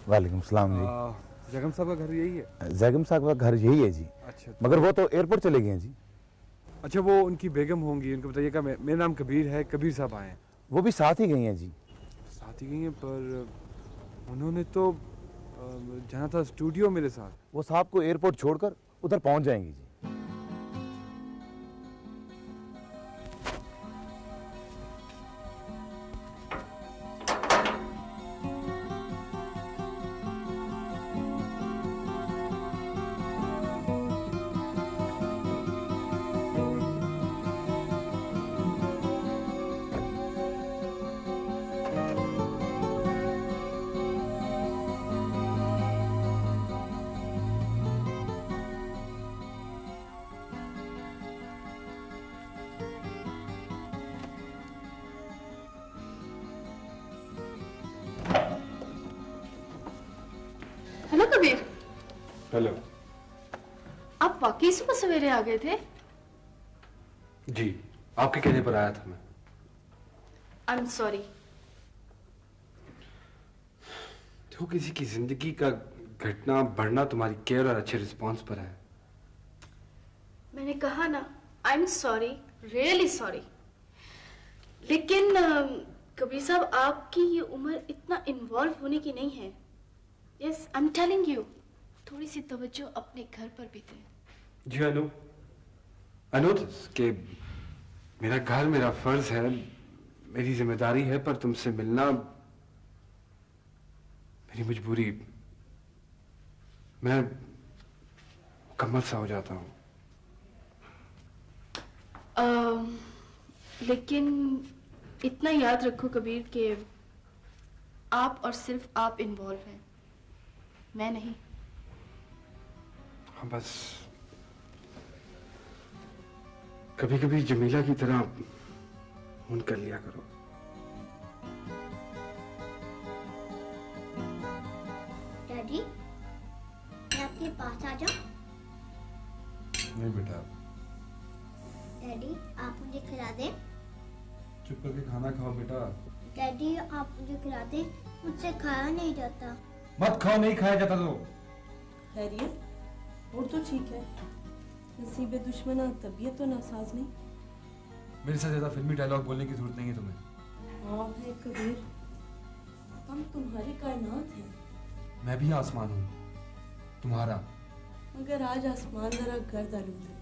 वालेकुम सलाम जी। जैगम साहब का घर यही है? जैगम साहब का घर यही है जी। अच्छा मगर वो तो एयरपोर्ट चले गए हैं जी। अच्छा वो उनकी बेगम होंगी, उनको बताइएगा मेरा नाम कबीर है, कबीर साहब आए हैं। वो भी साथ ही गई हैं जी। साथ ही गई हैं, पर उन्होंने तो जाना था स्टूडियो मेरे साथ। वो साहब को एयरपोर्ट छोड़कर उधर पहुंच जाएंगी जी। हेलो कबीर। हेलो। आप वाकई सुबह सवेरे आ गए थे? जी, आपके कहने पर आया था मैं। आई एम सॉरी। देखो किसी की जिंदगी का घटना बढ़ना तुम्हारी केयर और अच्छे रिस्पांस पर है। मैंने कहा ना, आई एम सॉरी, रियली सॉरी। लेकिन कबीर साहब, आपकी ये उम्र इतना इन्वॉल्व होने की नहीं है। Yes, I am telling you, थोड़ी सी तवज्जो अपने घर पर भी दें। जी अनु, कि मेरा घर मेरा फर्ज है, मेरी जिम्मेदारी है, पर तुमसे मिलना मेरी मजबूरी। मैं मुकम्मल सा हो जाता हूँ। लेकिन इतना याद रखो कबीर कि आप और सिर्फ आप इन्वॉल्व हैं, मैं नहीं। हाँ, बस कभी कभी जमीला की तरह फोन कर लिया करो। डैडी, मैं आपके पास आ जाऊं? नहीं बेटा। डैडी, आप मुझे खिला दें? चुप करके खाना खाओ बेटा। डैडी, आप मुझे खिला दें, मुझसे खाया नहीं जाता। मत खाओ, नहीं खाया जाता तो। खैरियत? और तो ठीक है, नसीबे दुश्मना तबीयत तो नासाज नहीं। मेरे साथ ज्यादा फिल्मी डायलॉग बोलने की जरूरत नहीं है तुम्हें। हाँ है कबीर, हम तुम्हारी कायनात हैं। मैं भी आसमान हूँ तुम्हारा। मगर आज आसमान जरा गर्द आलूद है।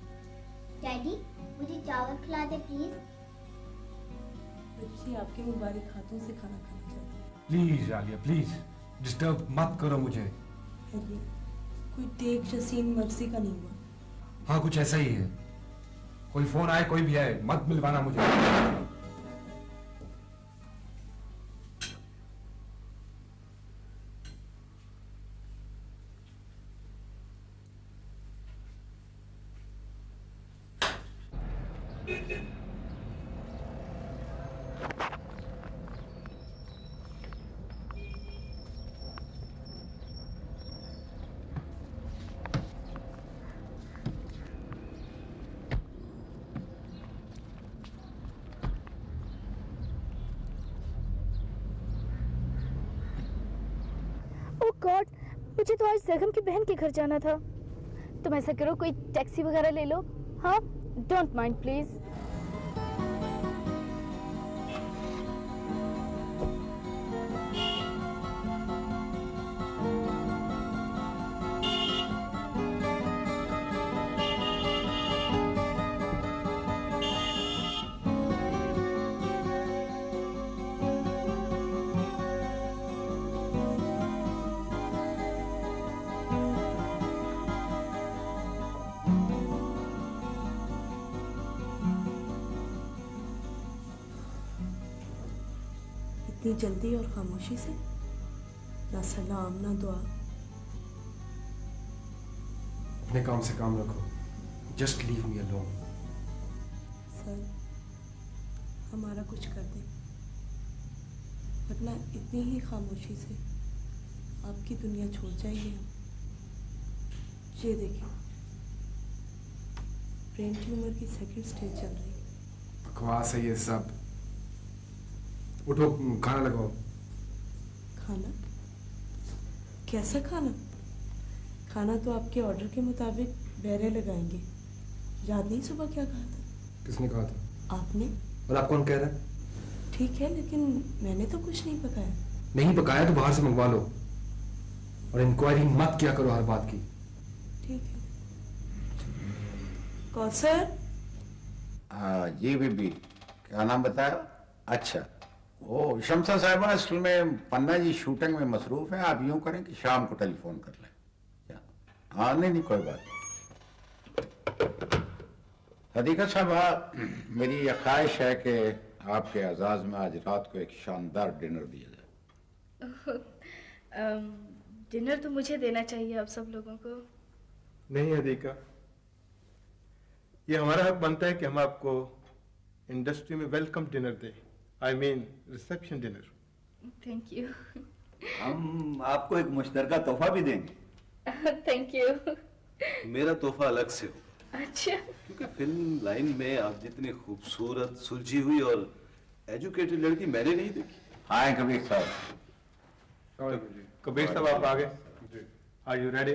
डैडी, मुझे चावल खिला दे प्लीज। बच्ची आपके मुबारक हाथों से खाना खाना चाहती है। प्लीज आलिया, प्लीज डिस्टर्ब मत करो मुझे। खैरियत? कोई टेक जसीम मर्जी का नहीं हुआ। हाँ, कुछ ऐसा ही है। कोई फोन आए, कोई भी आए, मत मिलवाना मुझे। गॉड, मुझे तो आज जगम की बहन के घर जाना था। तुम ऐसा करो, कोई टैक्सी वगैरह ले लो। हाँ, डोंट माइंड प्लीज। इतनी जल्दी और खामोशी से? ना सलाम ना दुआ। अपने काम से काम रखो। Just leave me alone. Sir, हमारा कुछ कर दें, वरना इतनी ही खामोशी से आपकी दुनिया छोड़ जाएंगे हम। ये देखिए, ब्रेन ट्यूमर की सेकंड स्टेज चल रही है। बकवास है ये सब। उठो, खाना लगाओ। खाना? कैसा खाना? खाना तो आपके ऑर्डर के मुताबिक बहरे लगाएंगे। याद नहीं सुबह क्या कहा था? किसने कहा था? आपने। और आप कौन कह रहा है? ठीक है, लेकिन मैंने तो कुछ नहीं पकाया। नहीं पकाया तो बाहर से मंगवा लो, और इंक्वायरी मत किया करो हर बात की। ठीक है। कौसर? जी बीबी, क्या नाम बताया? अच्छा, वो शमसा साहिबा असल में पन्ना जी शूटिंग में मसरूफ है। आप यूं करें कि शाम को टेलीफोन कर लें। हाँ, नहीं कोई बात नहीं। हदीका साहबा, मेरी यह ख्वाहिश है कि आपके एजाज में आज रात को एक शानदार डिनर दिया जाए। डिनर तो मुझे देना चाहिए आप सब लोगों को। नहीं हदीका, ये हमारा हक बनता है कि हम आपको इंडस्ट्री में वेलकम डिनर दें। I mean reception dinner. Thank you. हम आपको एक मुश्तरका तोहफा भी देंगे। Thank you. मेरा तोहफा अलग से हो। अच्छा। क्योंकि फिल्म लाइन में आप जितनी खूबसूरत, सुलझी हुई और एजुकेटेड लड़की मैंने नहीं देखी। हाँ कबीर साहब। कबीर साहब, आप आ गए। Are you ready?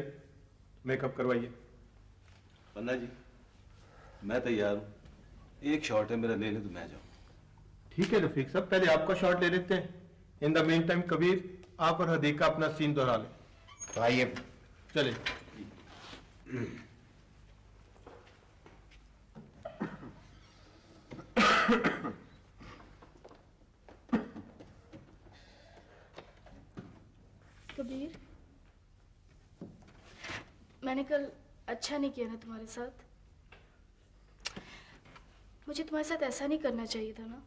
मेकअप करवाइए। पन्ना जी, मैं तैयार हूँ। एक शॉट है मेरा, ले ले तो मैं जाऊँ। ठीक है रफीक साहब, पहले आपका शॉट ले लेते हैं। In the main time Kabir, आप और हदीका अपना सीन दोहरा लें। तो आइए चले। कबीर, मैंने कल अच्छा नहीं किया ना तुम्हारे साथ। मुझे तुम्हारे साथ ऐसा नहीं करना चाहिए था ना।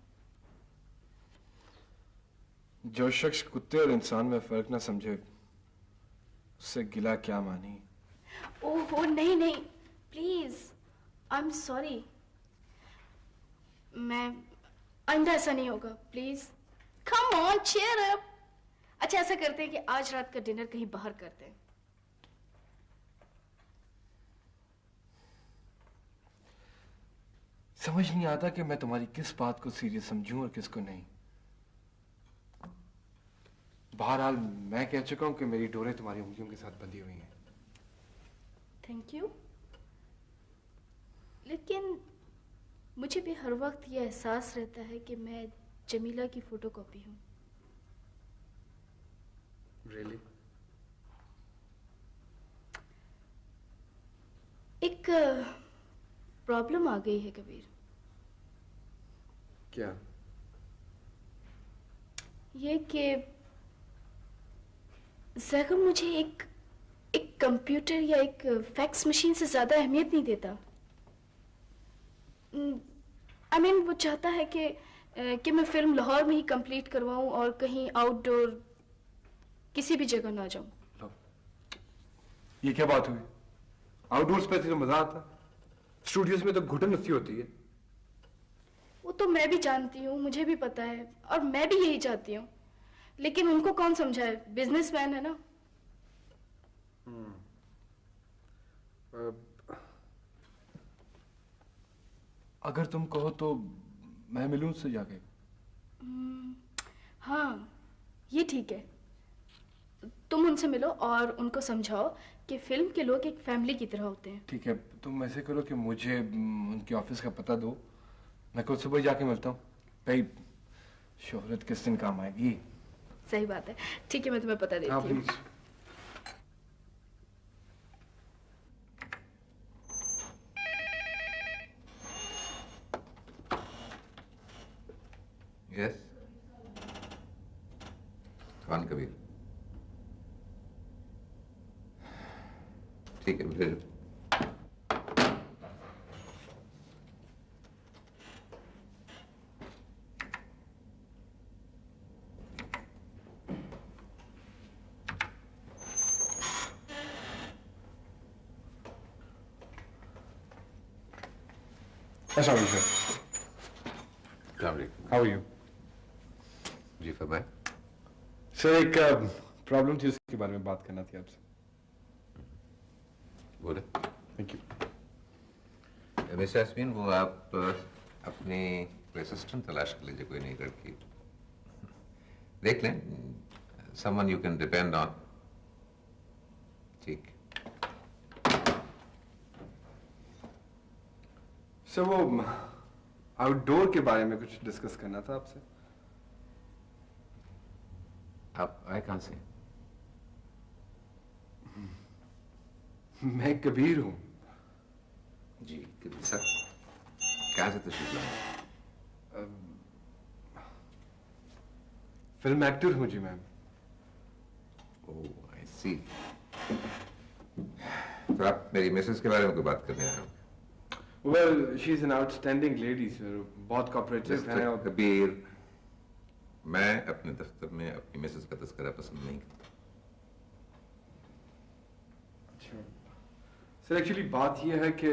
जो शख्स कुत्ते और इंसान में फर्क ना समझे उससे गिला क्या मानी। ओहो नहीं नहीं, प्लीज, आई एम सॉरी। मैं आइंदा ऐसा नहीं होगा, please. Come on, cheer up. अच्छा ऐसा करते हैं कि आज रात का डिनर कहीं बाहर करते हैं। समझ नहीं आता कि मैं तुम्हारी किस बात को सीरियस समझूं और किसको नहीं। बहरहाल मैं कह चुका हूं कि मेरी डोरें तुम्हारी उंगलियों के साथ बंधी हुई हैं। Thank you. लेकिन मुझे भी हर वक्त ये एहसास रहता है कि मैं जमीला की फोटोकॉपी हूं। Really? एक प्रॉब्लम आ गई है कबीर। क्या? ये कि ज़ैगम मुझे एक कंप्यूटर या एक फैक्स मशीन से ज्यादा अहमियत नहीं देता। I mean, वो चाहता है कि मैं फिल्म लाहौर में ही कंप्लीट करवाऊं और कहीं आउटडोर किसी भी जगह ना जाऊं। ये क्या बात हुई? आउटडोर्स पे तो मजा आता, स्टूडियोज में तो घुटन नस्ती होती है। वो तो मैं भी जानती हूँ, मुझे भी पता है, और मैं भी यही चाहती हूँ, लेकिन उनको कौन समझाए? बिजनेसमैन है ना। अगर तुम कहो तो मैं मिलूं उससे जाके। हाँ, ये ठीक है। तुम उनसे मिलो और उनको समझाओ कि फिल्म के लोग एक फैमिली की तरह होते हैं। ठीक है, तुम ऐसे करो कि मुझे उनके ऑफिस का पता दो, मैं कल सुबह जाके मिलता हूँ। भाई शोहरत किस दिन काम आएगी। सही बात है, ठीक है, मैं तुम्हें पता देती हूँ। यस, कौन कबीर? ठीक है, भेजो। Assalamu alaikum. How are you? जी फरमाए। सर, एक प्रॉब्लम थी, उसके बारे में बात करना थी आपसे। बोले। Thank you. मिस यास्मीन, वो आप अपनी असिस्टेंट तलाश कर लीजिए, कोई नई लड़की देख लें, someone you can depend on. ठीक। सर, वो आउटडोर के बारे में कुछ डिस्कस करना था आपसे। आप आए कहां से? मैं कबीर हूं। जी कबीर सर, कहां से तशरीफ लाए? फिल्म एक्टर हूं जी मैम। ओह आई सी। तो आप मेरी मिसेस के बारे में कोई बात करने आए हो? Well, she's an outstanding lady, sir. बहुत cooperative है। मिस्टर कबीर, मैं अपने दफ्तर में अपनी मिसेस का तस्करा पसंद नहीं करता। अच्छा सर, एक्चुअली बात यह है कि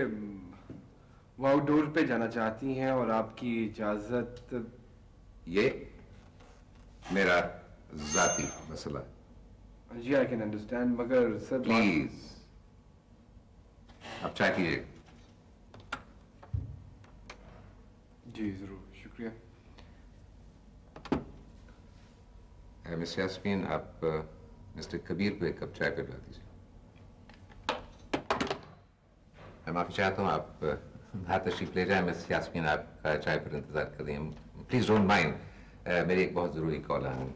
वो आउटडोर पे जाना चाहती हैं और आपकी इजाजत। ये मेरा जाती मसला है। जी, आई कैन अंडरस्टैंड, मगर सर प्लीज आप चाय कीजिए। जी जरूर, शुक्रिया। मिस यास्मीन, आप मिस्टर कबीर को एक कप चाय पिला दीजिए। मैं माफी चाहता हूँ, आप बाहर तशरीफ ले जाए। मिस यास्मीन आपका चाय पर इंतजार कर रही हैं। प्लीज डोंट माइंड, मेरी एक बहुत जरूरी कॉल है।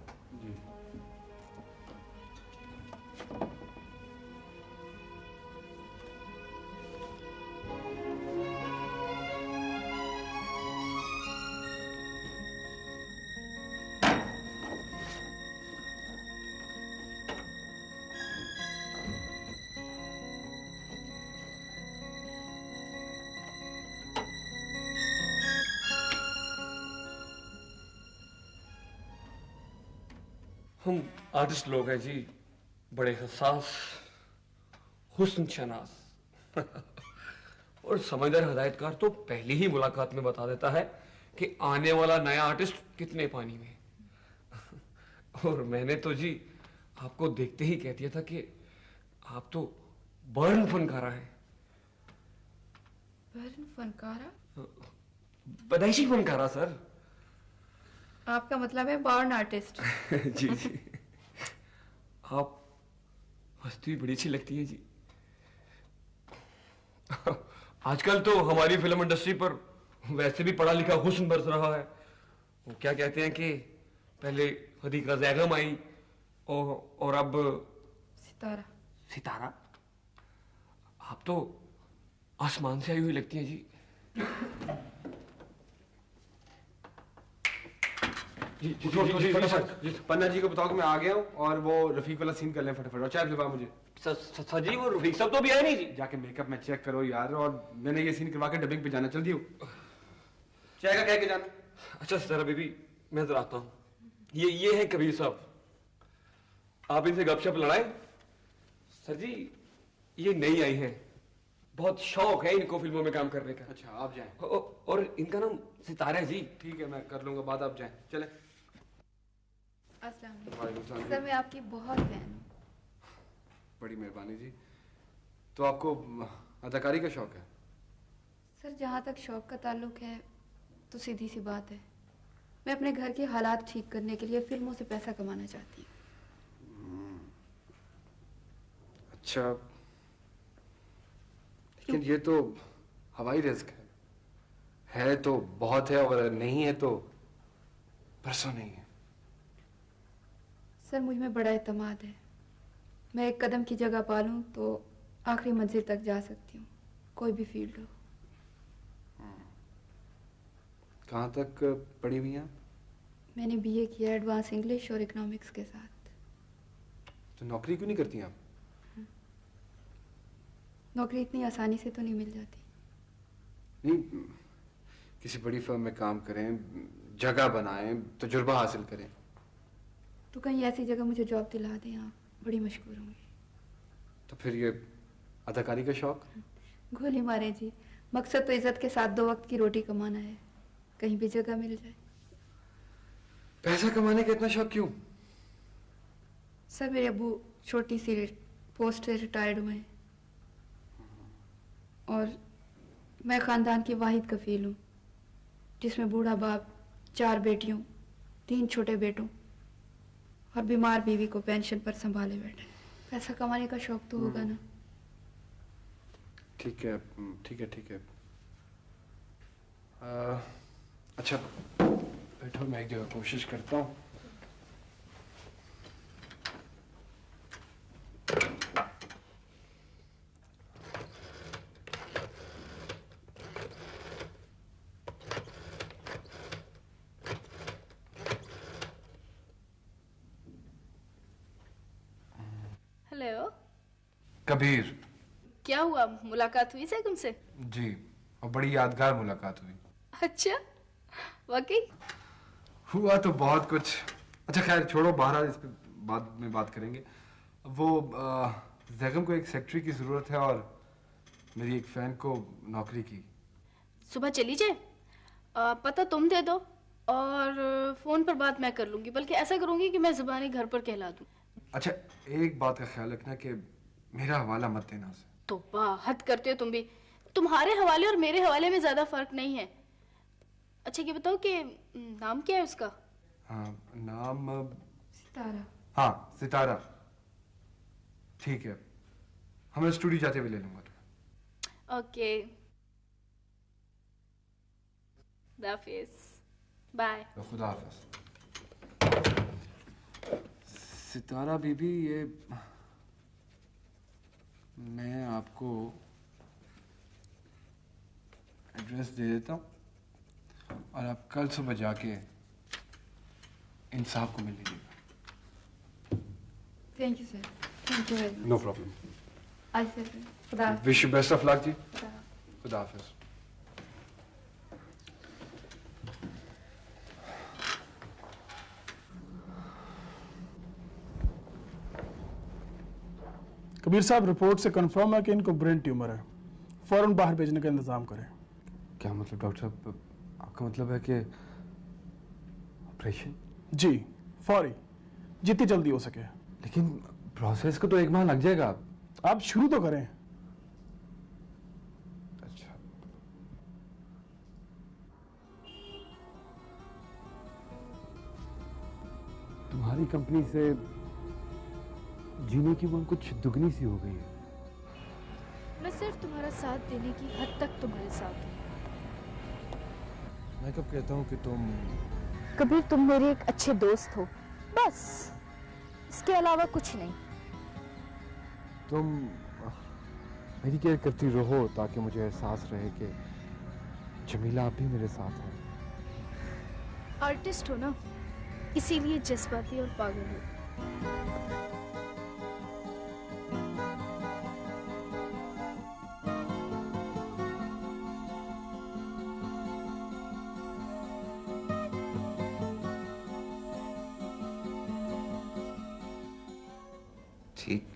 हम आर्टिस्ट लोग हैं जी, बड़े हसास, हुस्न शनास और समझदार हदायतकार तो पहली ही मुलाकात में बता देता है कि आने वाला नया आर्टिस्ट कितने पानी में। और मैंने तो जी आपको देखते ही कह दिया था कि आप तो बर्न फनकारा हैं। बर्न फनकारा? पैदाइशी फनकारा सर। आपका मतलब है बॉर्न आर्टिस्ट? जी जी, आप हंसती बड़ी अच्छी लगती है जी। आजकल तो हमारी फिल्म इंडस्ट्री पर वैसे भी पढ़ा लिखा हुस्न बरस रहा है। वो क्या कहते हैं कि पहले हदीका ज़ैगम आई और अब सितारा। सितारा? आप तो आसमान से आई हुई लगती हैं जी। जी, पन्ना जी को बताओ कि मैं आ गया हूँ और वो रफीक वाला सीन कर लें फटाफट। और चाय पिलवा मुझे। सजी वो रफीक सब तो भी आए नहीं जी। जाके मेकअप में चेक करो यार, और मैंने ये सीन करवा के डबिंग पे जाना, जल्दी हो। चाय का कह के जाना। अच्छा सर बेबी, मैं जरा आता हूँ। ये है कबीर साहब, आप इनसे गपशप लड़ाएं। सर जी ये नई आई हैं, बहुत शौक है इनको फिल्मों में काम करने का। अच्छा आप जाएं। और इनका नाम सितारा है जी। ठीक है, मैं कर लूंगा बात, आप जाएं। चले। अस्सलाम वालेकुम वालेकुम। सलाम। सर मैं आपकी बहुत फैन हूँ। बड़ी मेहरबानी जी। तो आपको अदाकारी का शौक है? सर जहाँ तक शौक का ताल्लुक है तो सीधी सी बात है, मैं अपने घर के हालात ठीक करने के लिए फिल्मों से पैसा कमाना चाहती हूँ। अच्छा, लेकिन ये तो हवाई रिस्क है तो बहुत है और नहीं है तो परसों नहीं है। सर मुझ में बड़ा एतमाद है, मैं एक कदम की जगह पा लूँ तो आखिरी मंजिल तक जा सकती हूँ, कोई भी फील्ड हो। कहाँ तक पढ़ी हुई हैं? मैंने बीए किया एडवांस इंग्लिश और इकोनॉमिक्स के साथ। तो नौकरी क्यों नहीं करती आप? नौकरी इतनी आसानी से तो नहीं मिल जाती। नहीं, किसी बड़ी फर्म में काम करें, जगह बनाएं, तजुर्बा हासिल करें। तो कहीं ऐसी जगह मुझे जॉब दिला दें, आप बड़ी मशहूर होंगी। तो फिर ये अदाकारी का शौक? गोली मारे जी, मकसद तो इज्जत के साथ 2 वक्त की रोटी कमाना है, कहीं भी जगह मिल जाए। पैसा कमाने का इतना शौक क्यों? सर मेरे अब्बू छोटी सी पोस्ट से रिटायर्ड हुए हैं और मैं खानदान की वाहिद कफील हूँ जिसमें बूढ़ा बाप, 4 बेटियों, 3 छोटे बेटों और बीमार बीवी को पेंशन पर संभाले बैठे। पैसा कमाने का शौक तो होगा ना। ठीक है ठीक है ठीक है। अच्छा बैठो, मैं एक जगह कोशिश करता हूँ। हेलो। कबीर। क्या हुआ, मुलाकात हुई सैगम से? जी, और बड़ी यादगार मुलाकात हुई। अच्छा, वाकई? हुआ तो बहुत कुछ। अच्छा खैर छोड़ो, बहरहाल इस पे बाद में बात करेंगे। वो जैगम को एक सेक्रेटरी की ज़रूरत है और मेरी एक फ़ैन को नौकरी की। सुबह चली जाए, पता तुम दे दो और फ़ोन पर बात मैं कर लूँगी, बल्कि ऐसा करूँगी कि मैं ज़ुबानी घर पर कहला दूँ। अच्छा एक बात का ख्याल रखना कि मेरा हवाला मत देना उसे। तो हद करते हो तुम भी। तुम्हारे हवाले और मेरे हवाले में ज्यादा फर्क नहीं है। अच्छा ये बताओ कि नाम क्या है उसका? हाँ नाम सितारा। हाँ सितारा। ठीक है, हमें स्टूडियो जाते हुए ले लूंगा तुम्हें। ओके, दाफिज। बाय। तो खुदा हाफिज। सितारा बीबी, ये मैं आपको एड्रेस दे देता हूँ और आप कल सुबह जाके इन साहब को मिल लीजिएगा। Thank you sir, thank you very much. No problem. Aye sir, खुदा हाफिज। Wish you best of luck जी। खुदा हाफिज। कबीर साहब, रिपोर्ट से कंफर्म है कि इनको ब्रेन ट्यूमर है। फौरन बाहर भेजने का इंतजाम करें। क्या मतलब डॉक्टर साहब, आपका मतलब है कि ऑपरेशन? जी, फौरी, जितनी जल्दी हो सके। लेकिन प्रोसेस को तो 1 माह लग जाएगा। आप शुरू तो करें। अच्छा। तुम्हारी कंपनी से जीने की उम्र कुछ दुगनी सी हो गई है। मैं सिर्फ तुम्हारा साथ देने की हद तक तुम्हारे साथ हूँ। मैं कब कहता हूँ कि तुम कबीर, तुम मेरे एक अच्छे दोस्त हो, बस इसके अलावा कुछ नहीं। तुम मेरी केयर करती रहो ताकि मुझे एहसास रहे कि जमीला आप भी मेरे साथ हैं। आर्टिस्ट हो ना, इसीलिए जज्बाती और पागल हो। ठीक,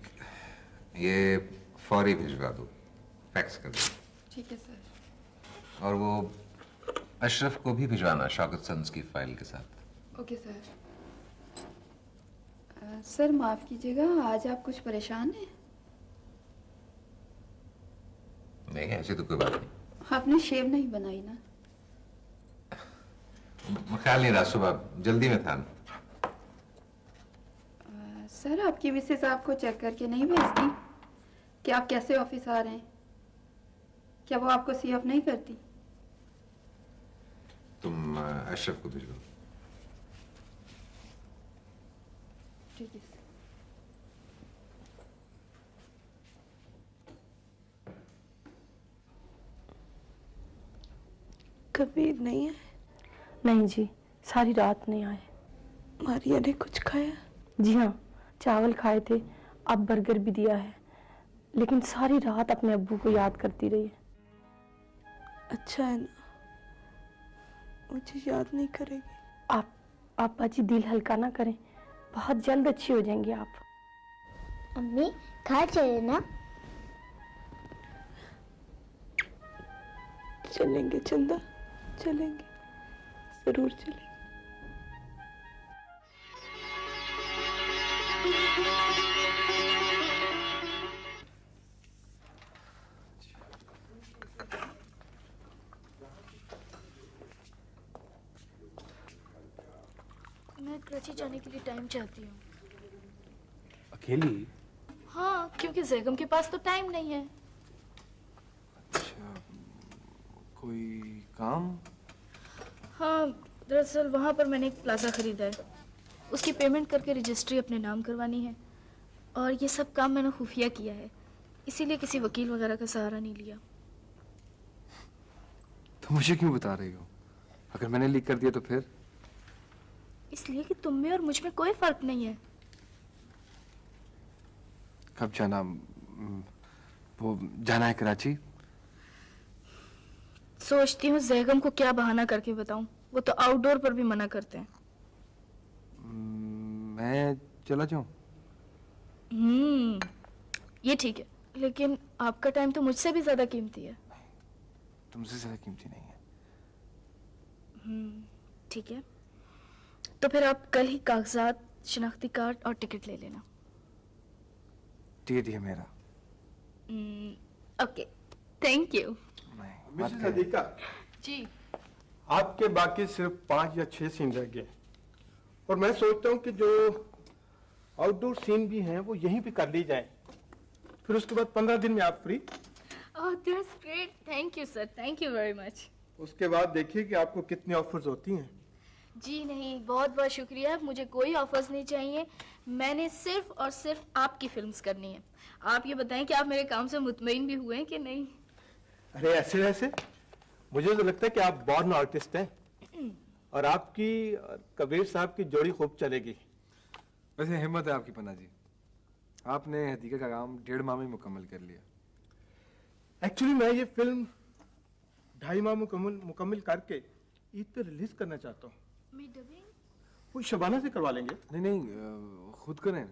ये फौरी भिजवा दो, फैक्स कर दो। ठीक है सर। और वो अशरफ को भी भिजवाना शौकत सन्स की फाइल के साथ। Okay sir. सर माफ कीजिएगा, आज आप कुछ परेशान हैं? नहीं, ऐसी तो कोई बात नहीं। आपने शेव नहीं बनाई ना? ख्याल नहीं रहा, सुबह जल्दी में था। सर आपकी मिसेस आपको चेक करके नहीं भेजती कि आप कैसे ऑफिस आ रहे हैं? क्या वो आपको सी ऑफ नहीं करती? तुम अशरफ को भिजवाओ। ठीक है सर। कबीर नहीं है? नहीं जी, सारी रात नहीं आए। मारिया ने कुछ खाया? जी हाँ, चावल खाए थे, अब बर्गर भी दिया है, लेकिन सारी रात अपने अब्बू को याद करती रही है। अच्छा है ना, मुझे याद नहीं करेगी। आप बाजी दिल हल्का ना करें, बहुत जल्द अच्छी हो जाएंगी आप। अम्मी घर चले ना? चलेंगे चंदा, चलेंगे, जरूर चलेंगे। मैं कराची जाने के लिए टाइम चाहती हूँ। अकेली? हाँ, क्योंकि जैगम के पास तो टाइम नहीं है। अच्छा, कोई काम? हाँ, दरअसल वहाँ पर मैंने एक प्लाजा खरीदा है, उसकी पेमेंट करके रजिस्ट्री अपने नाम करवानी है, और ये सब काम मैंने खुफिया किया है, इसीलिए किसी वकील वगैरह का सहारा नहीं लिया। तो मुझे क्यों बता रही हो? अगर मैंने लीक कर दिया तो फिर? इसलिए कि तुम में और मुझ में कोई फर्क नहीं है। कब जाना? वो जाना है कराची? सोचती हूँ जैगम को क्या बहाना करके बताऊं, वो तो आउटडोर पर भी मना करते हैं। मैं चला जाऊं? ये ठीक है, लेकिन आपका टाइम तो मुझसे भी ज्यादा कीमती है। तुमसे ज्यादा कीमती नहीं है। ठीक है, तो फिर आप कल ही कागजात, शिनाख्ती कार्ड और टिकट ले लेना। टिकट है मेरा। Okay, thank you. मिसेस अदीका जी, आपके बाकी सिर्फ 5 या 6 सीन रह गए, और मैं सोचता हूँ कि जो आउटडोर सीन भी हैं वो यहीं पे कर ली जाए, फिर उसके बाद 15 दिन में आप free. Oh that's great, thank you sir, thank you very much. उसके बाद देखिए कि आपको कितनी ऑफर्स होती हैं। जी नहीं, बहुत बहुत शुक्रिया, मुझे कोई ऑफर्स नहीं चाहिए। मैंने सिर्फ और सिर्फ आपकी फिल्म्स करनी है। आप ये बताएं कि आप मेरे काम से मुतमईन भी हुए हैं कि नहीं? अरे ऐसे वैसे मुझे तो लगता है कि आप बॉर्न आर्टिस्ट हैं और आपकी कबीर साहब की जोड़ी खूब चलेगी। वैसे हिम्मत है आपकी पन्ना जी, आपने हदीका का काम 1.5 माह में मुकम्मल कर लिया। एक्चुअली मैं ये फिल्म 2.5 माह मुकम्मल करके ईद पे रिलीज करना चाहता हूँ। मैं डबिंग? वो शबाना से करवा लेंगे। नहीं, खुद करें।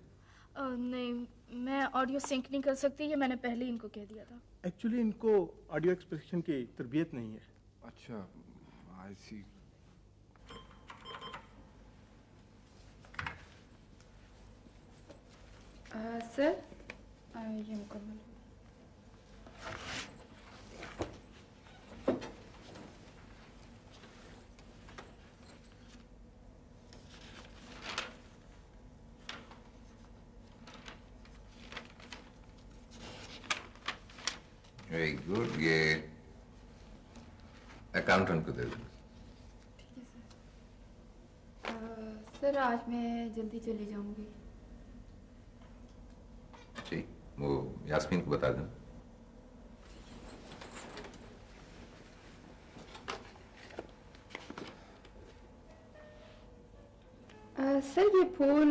नहीं, मैं ऑडियो सिंक नहीं कर सकती, ये मैंने पहले ही इनको कह दिया था। एक्चुअली इनको ऑडियो एक्सप्रेशन की तरबियत नहीं है। अच्छा, आई सी। सर ये मुकम्मल। वेरी गुड, ये अकाउंटेंट को दे दो। सर आज मैं जल्दी चली जाऊंगी। जी, वो यास्मीन को बता दें। सर ये फूल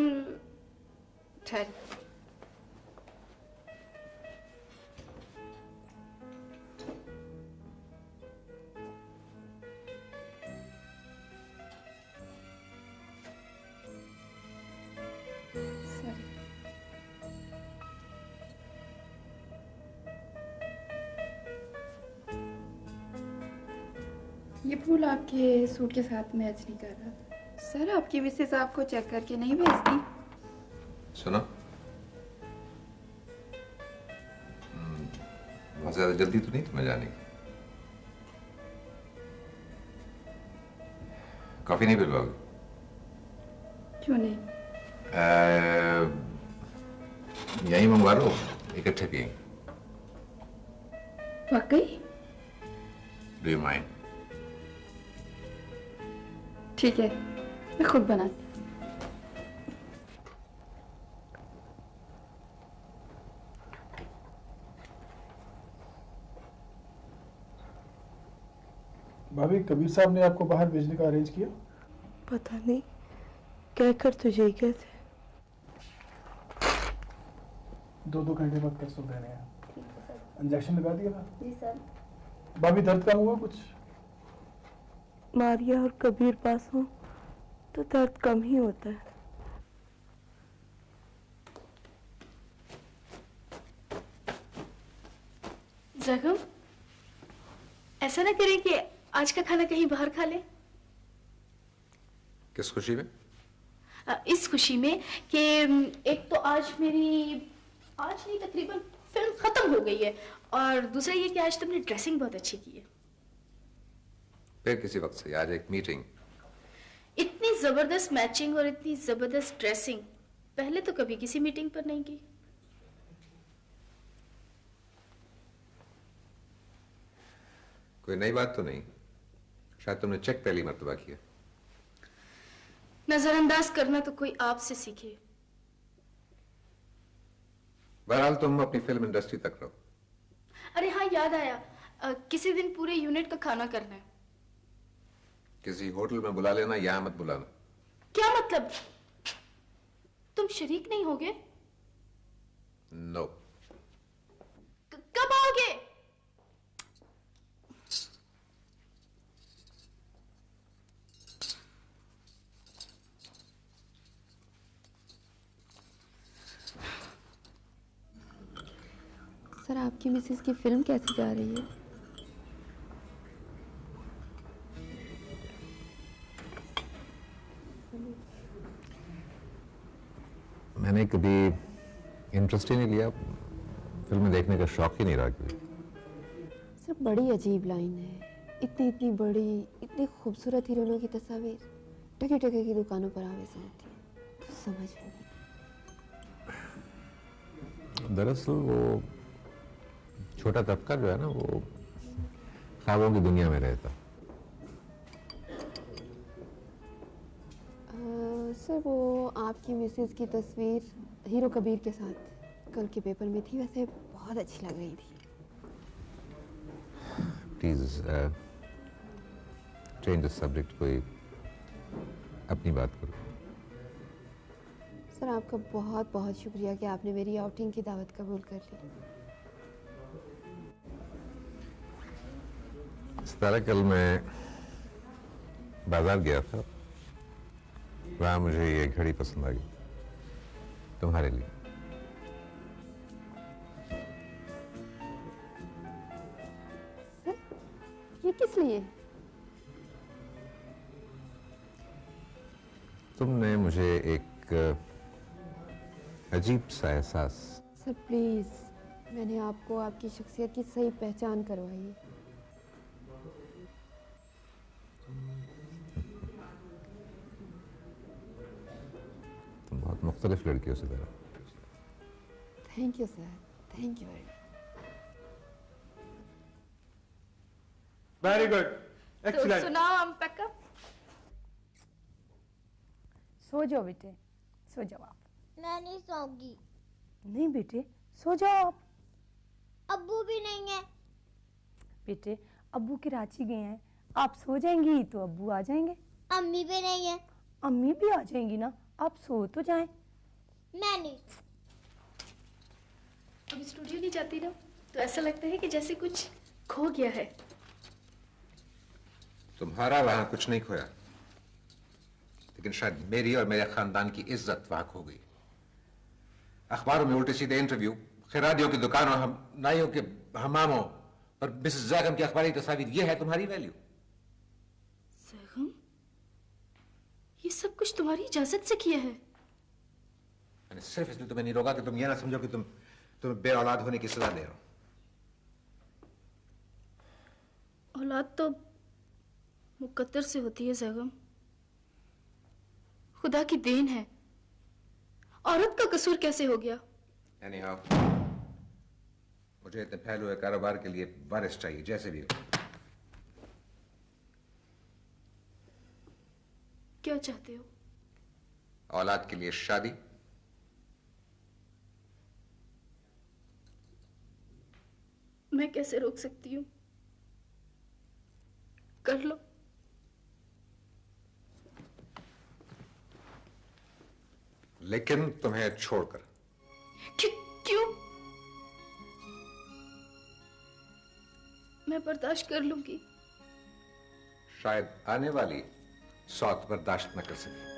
ठहर। ये फूल आपके सूट के साथ मैच नहीं कर रहा था। सर आपकी मिसेस आपको चेक करके नहीं भेजती? सुनो, बहुत ज्यादा जल्दी तो नहीं तुम्हें जाने की? कॉफी नहीं पिलवाओगे? क्यों नहीं? यहीं मंगवा लो, इकट्ठे पिएंगे। वाकई? Do you mind? ठीक है, मैं खुद बनाती। भाभी, कबीर साहब ने आपको बाहर भेजने का अरेंज किया? पता नहीं, कहकर तुझे ही कहते। 2-2 घंटे बाद कैप्सूल देने हैं। इंजेक्शन लगा दिया था? जी सर। भाभी, दर्द कम हुआ कुछ? मारिया और कबीर पास हो तो दर्द कम ही होता है। जगम, ऐसा ना करें कि आज का खाना कहीं बाहर खा ले? किस खुशी में? इस खुशी में कि एक तो आज नहीं तकरीबन फिल्म खत्म हो गई है, और दूसरा ये कि आज तुमने ड्रेसिंग बहुत अच्छी की है। फिर किसी वक्त से, आज एक मीटिंग। इतनी जबरदस्त मैचिंग और इतनी जबरदस्त ड्रेसिंग पहले तो कभी किसी मीटिंग पर नहीं की। कोई नई बात तो नहीं? शायद तुमने चेक पहली मर्तबा किया। नजरअंदाज करना तो कोई आपसे सीखे। बहरहाल तुम अपनी फिल्म इंडस्ट्री तक रहो। अरे हाँ, याद आया, किसी दिन पूरे यूनिट का खाना करना है। किसी होटल में बुला लेना, यहां मत बुलाना। क्या मतलब? तुम शरीक नहीं होगे? नो। कब आओगे? सर आपकी मिसेस की फिल्म कैसी जा रही है? मैंने कभी इंटरेस्ट ही नहीं लिया, फिल्में देखने का शौक ही नहीं रहा कभी। सर बड़ी अजीब लाइन है, इतनी बड़ी, इतनी खूबसूरत हीरोइनों की तस्वीर टके टके की दुकानों पर आवेश होती है, तो समझ में नहीं। दरअसल वो छोटा तबका जो है ना, वो ख्वाबों की दुनिया में रहता। सर वो आपकी मिसेस की तस्वीर हीरो कबीर के साथ कल के पेपर में थी, वैसे बहुत अच्छी लग रही थी। प्लीज चेंज द सब्जेक्ट, कोई अपनी बात करो। सर आपका बहुत बहुत शुक्रिया कि आपने मेरी आउटिंग की दावत कबूल कर ली। सितारा, कल मैं बाजार गया था, वहां मुझे ये घड़ी पसंद आ गई तुम्हारे लिए। सर ये किस लिए? तुमने मुझे एक अजीब सा एहसास। सर प्लीज, मैंने आपको आपकी शख्सियत की सही पहचान करवाई है। तुम बहुत मुख्तलिफ लड़की हो Sitara. Thank you sir, thank you very much. Very good, तो एक्सीलेंट। सुनाओ हम पैकअप। सो जाओ बेटे, सो जाओ आप। मैं नहीं सोऊंगी। नहीं बेटे, सो जाओ आप। अब्बू भी नहीं है। बेटे अब्बू कराची गए हैं, आप सो जाएंगी तो अब्बू आ जाएंगे। अम्मी भी नहीं है। अम्मी भी आ जाएंगी ना, आप सो तो जाएं। मैं नहीं। अब स्टूडियो नहीं जाती ना तो ऐसा लगता है कि जैसे कुछ खो गया है। तुम्हारा वहां कुछ नहीं खोया, लेकिन शायद मेरी और मेरे खानदान की इज्जत वहां खो गई। अखबारों में उल्टे सीधे इंटरव्यू, खिरादियों की दुकानों, हम नाइयों के हमामों और मिसेस जैगम की अखबारी तस्वीर, ये है तुम्हारी वैल्यू। जैगम, ये सब कुछ तुम्हारी इजाजत से किया है? मैंने सिर्फ इसलिए तुम्हें नहीं रोका कि तुम ये ना समझो कि तुम्हें बे औलाद होने की सजा दे रहा हूं। औलाद तो मुकद्दर से होती है जैगम, खुदा की देन है। औरत का कसूर कैसे हो गया? Anyhow, मुझे इतने फैले हुए कारोबार के लिए वारिस चाहिए, जैसे भी हो। क्या चाहते हो? औलाद के लिए शादी, मैं कैसे रोक सकती हूँ? कर लो। लेकिन तुम्हें छोड़कर। क्यों? मैं बर्दाश्त कर लूंगी। शायद आने वाली सौत बर्दाश्त न कर सके।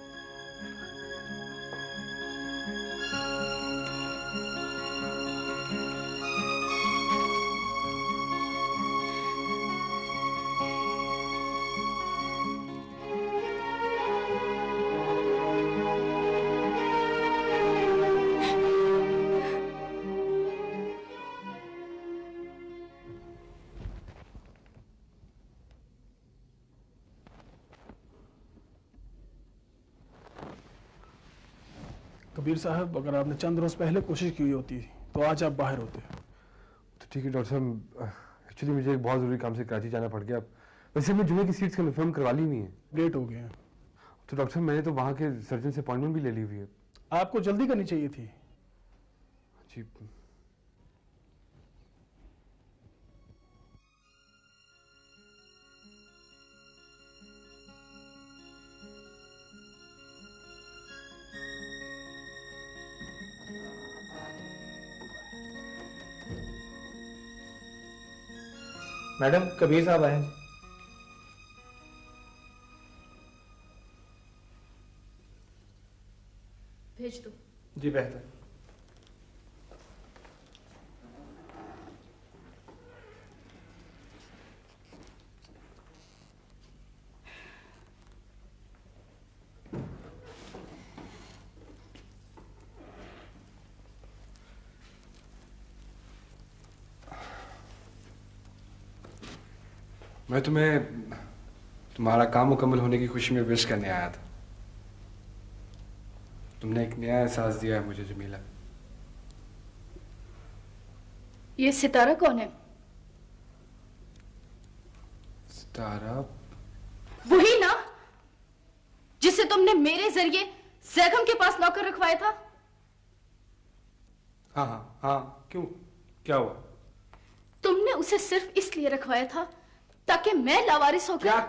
कबीर साहब, अगर आपने चंद रोज पहले कोशिश की होती तो आज आप बाहर होते। तो ठीक है डॉक्टर साहब, एक्चुअली मुझे एक बहुत ज़रूरी काम से कराची जाना पड़ गया। वैसे मैं जुमे की सीट्स कन्फर्म करवा ली हुई है। लेट हो गए हैं। तो डॉक्टर साहब, मैंने तो वहाँ के सर्जन से अपॉइंटमेंट भी ले ली हुई है। आपको जल्दी करनी चाहिए थी। जी। मैडम, कबीर साहब आए हैं। भेज दो। जी बेहतर। मैं तुम्हें तुम्हारा काम मुकम्मल होने की खुशी में विश करने आया था। तुमने एक नया एहसास दिया है मुझे जमीला। ये सितारा कौन है? सितारा? वही ना जिसे तुमने मेरे जरिए जैगम के पास नौकर रखवाया था? हाँ हाँ हाँ, क्यों, क्या हुआ? तुमने उसे सिर्फ इसलिए रखवाया था ताकि मैं लावारिस होकर।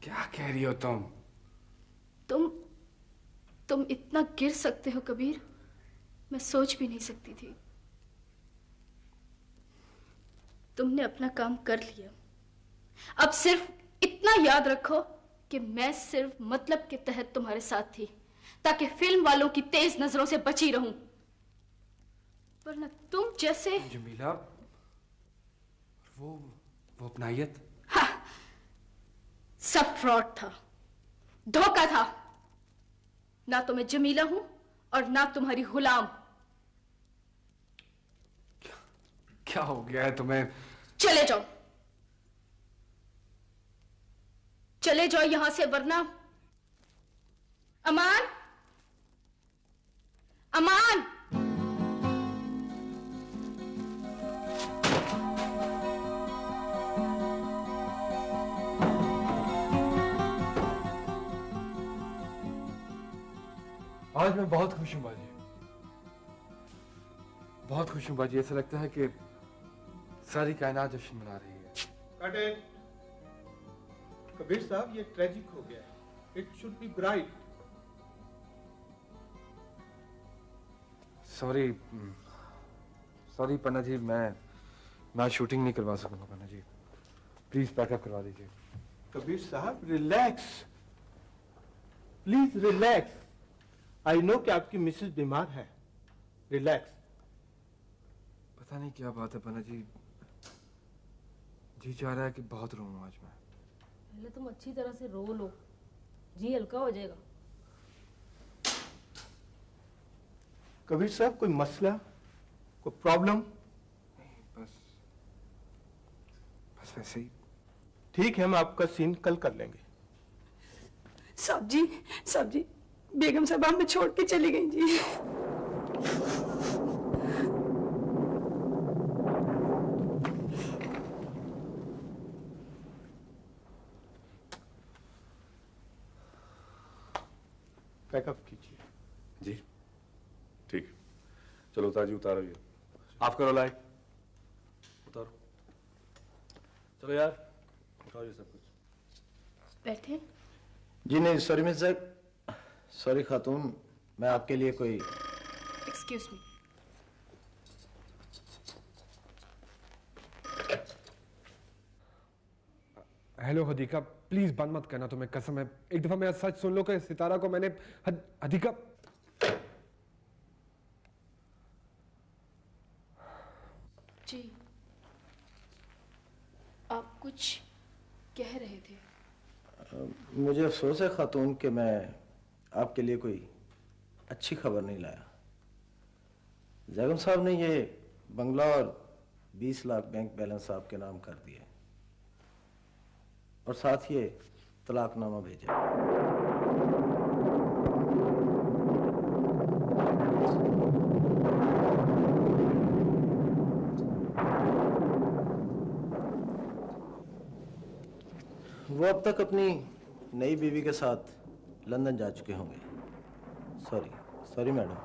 क्या कह रही हो तुम? तुम इतना गिर सकते हो कबीर, मैं सोच भी नहीं सकती थी। तुमने अपना काम कर लिया। अब सिर्फ इतना याद रखो कि मैं सिर्फ मतलब के तहत तुम्हारे साथ थी, ताकि फिल्म वालों की तेज नजरों से बची रहूं। वरना तुम जैसे। जमीला, वो अपनायत। हाँ, सब फ्रॉड था, धोखा था। ना तो मैं जमीला हूं और ना तुम्हारी गुलाम। क्या हो गया है तुम्हें? चले जाओ, चले जाओ यहां से, वरना। अमान, अमान। आज मैं बहुत खुश हूं बाजी, बहुत खुश हूं बाजी। ऐसा लगता है कि सारी कायनात जश्न मना रही है। Cut it. कबीर साहब, ये ट्रेजिक हो गया है। It should be bright. Sorry Panna ji, मैं शूटिंग नहीं करवा सकूंगा पन्ना जी। प्लीज पैकअप करवा दीजिए। कबीर साहब, relax, please relax. I know कि आपकी मिसेज बीमार है। रिलैक्स। पता नहीं क्या बात है पन्ना जी, जी चाह रहा है कि बहुत रोऊं आज मैं। पहले तुम अच्छी तरह से रो लो, जी हल्का हो जाएगा। कबीर साहब, कोई मसला, कोई प्रॉब्लम? बस वैसे ही। ठीक है, हम आपका सीन कल कर लेंगे। साहब जी, बेगम साहब हमें छोड़ के चली गई जी। पैकअप कीजिए। जी ठीक, चलो ताजी उतारो, ये ऑफ करो लाइट, उतारो। चलो यार, उठाओ ये सब कुछ। बैठे। जी नहीं, सॉरी मिस जैक, सॉरी खातून, मैं आपके लिए कोई। Excuse me. Hello Hadika, please बंद मत करना, तुम्हें कसम है। एक दफा मेरा सच सुन लो कि सितारा को मैंने। हदीका, जी आप कुछ कह रहे थे? मुझे अफसोस है खातून कि मैं आपके लिए कोई अच्छी खबर नहीं लाया। जैगम साहब ने ये बंगला और 20 लाख बैंक बैलेंस आपके नाम कर दिए और साथ ये तलाकनामा भेजा। वो अब तक अपनी नई बीवी के साथ लंदन जा चुके होंगे। Sorry madam.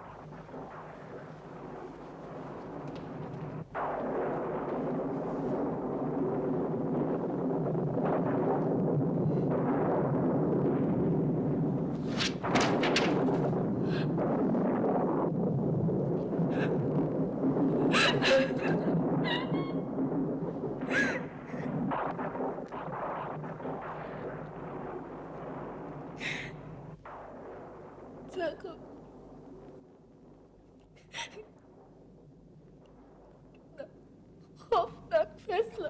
खौफनाक फैसला।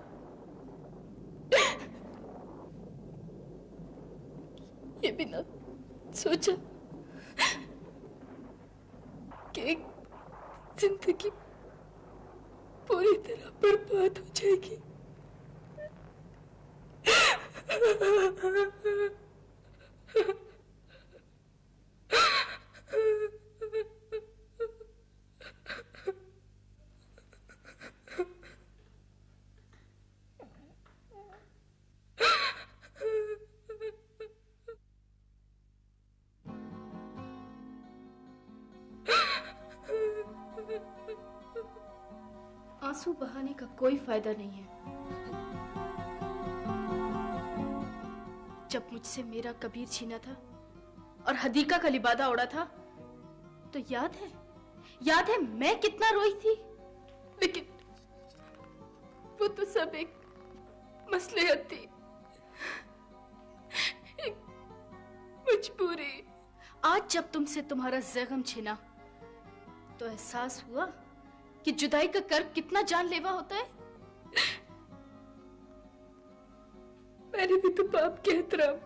ये बिना सोचा कि एक जिंदगी पूरी तरह बर्बाद हो जाएगी। आंसू बहाने का कोई फायदा नहीं है। जब मुझसे मेरा कबीर छीना था और हदीका का लिबादा उड़ा था, तो याद है मैं कितना रोई थी। लेकिन वो तो सब एक मसलहत थी, एक मजबूरी। आज जब तुमसे तुम्हारा जख्म छिना तो एहसास हुआ कि जुदाई का कर्ब कितना जानलेवा होता है। मैंने भी तो बाप के एहतराम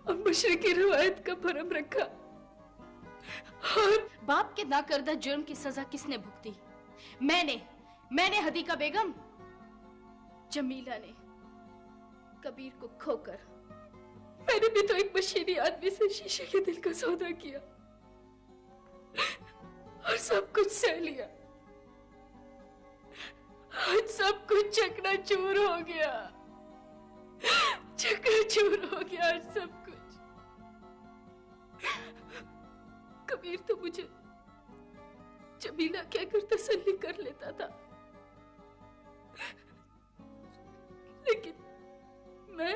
और मशरकी रवायत का भरम रखा। और बाप के नाकर्दा जुर्म की सजा किसने भुगती? मैंने हदीका बेगम। जमीला ने कबीर को खोकर। मैंने भी तो एक मशीनी आदमी से शीशे के दिल का सौदा किया और सब कुछ सह लिया। आज सब कुछ चकनाचूर हो गया, चकनाचूर हो गया आज सब कुछ। कबीर तो मुझे जमीला कहकर तसल्ली कर लेता था, लेकिन मैं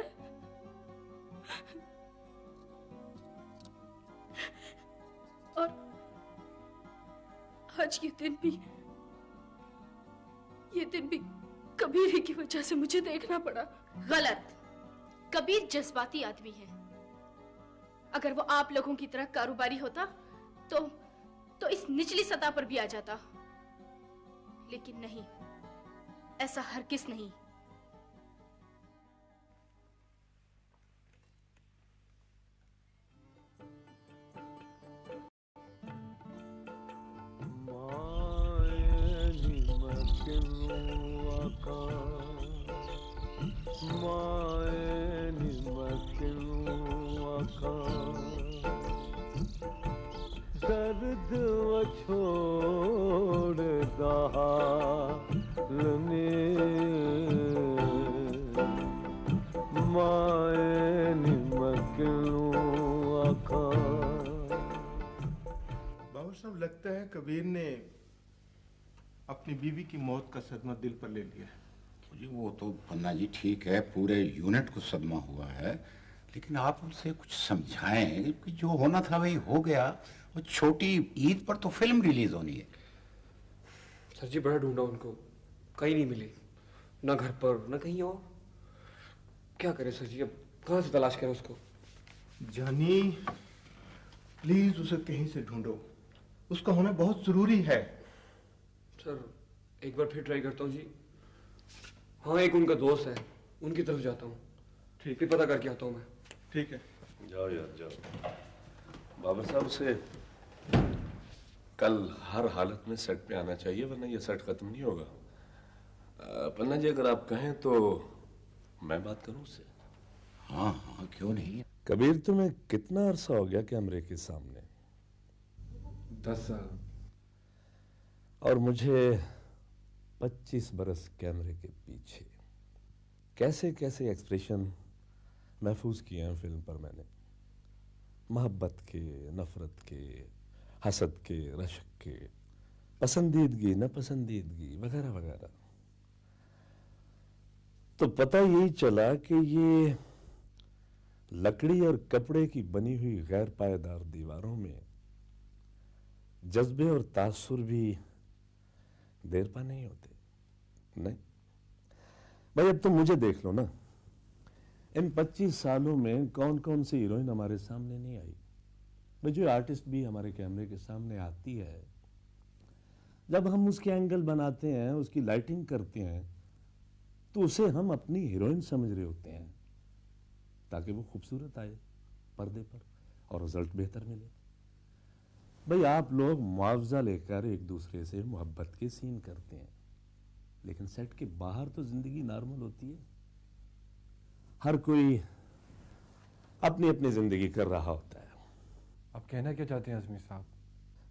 और आज ये दिन भी कबीर ही की वजह से मुझे देखना पड़ा। गलत। कबीर जज्बाती आदमी है। अगर वो आप लोगों की तरह कारोबारी होता तो इस निचली सतह पर भी आ जाता, लेकिन नहीं, ऐसा हरगिज़ नहीं। दर्द वो छोड़ दहालने माए निमकलू आका। बाबू साहब, लगता है कबीर ने अपनी बीवी की मौत का सदमा दिल पर ले लिया है। जी वो तो पन्ना जी ठीक है, पूरे यूनिट को सदमा हुआ है, लेकिन आप उनसे कुछ समझाएं कि जो होना था वही हो गया। वो छोटी ईद पर तो फिल्म रिलीज होनी है। सर जी बड़ा ढूंढा उनको, कहीं नहीं मिली, ना घर पर ना कहीं और। क्या करें सर जी, अब कहाँ से तलाश करें उसको? जानी, प्लीज उसे कहीं से ढूंढो, उसका होना बहुत जरूरी है। सर एक बार फिर ट्राई करता हूँ जी। हाँ, एक उनका दोस्त है, उनकी तरफ जाता हूँ। ठीक है, पता करके आता हूँ मैं। ठीक है, जाओ यार जाओ। बाबर साहब से कल हर हालत में सेट पे आना चाहिए, वरना ये सेट खत्म नहीं होगा। पन्ना जी अगर आप कहें तो मैं बात करूं उससे। हाँ हाँ, क्यों नहीं। कबीर, तुम्हें कितना अरसा हो गया कैमरे के सामने? 10 साल। और मुझे 25 बरस कैमरे के पीछे। कैसे कैसे एक्सप्रेशन महफूज किए हैं फिल्म पर मैंने। मोहब्बत के, नफरत के, हसद के, रश्क के, पसंदीदगी, नापसंदीदगी वगैरह वगैरह। तो पता यही चला कि ये लकड़ी और कपड़े की बनी हुई गैर पायदार दीवारों में जज्बे और तासुर भी देर पा नहीं होते। नहीं भाई, अब तो मुझे देख लो ना, इन 25 सालों में कौन कौन सी हीरोइन हमारे सामने नहीं आई। भाई जो आर्टिस्ट भी हमारे कैमरे के सामने आती है, जब हम उसके एंगल बनाते हैं, उसकी लाइटिंग करते हैं, तो उसे हम अपनी हीरोइन समझ रहे होते हैं, ताकि वो खूबसूरत आए पर्दे पर और रिजल्ट बेहतर मिले। भाई आप लोग मुआवजा लेकर एक दूसरे से मोहब्बत के सीन करते हैं, लेकिन सेट के बाहर तो जिंदगी नॉर्मल होती है। हर कोई अपनी अपनी जिंदगी कर रहा होता है। आप कहना क्या चाहते हैं आजमी साहब?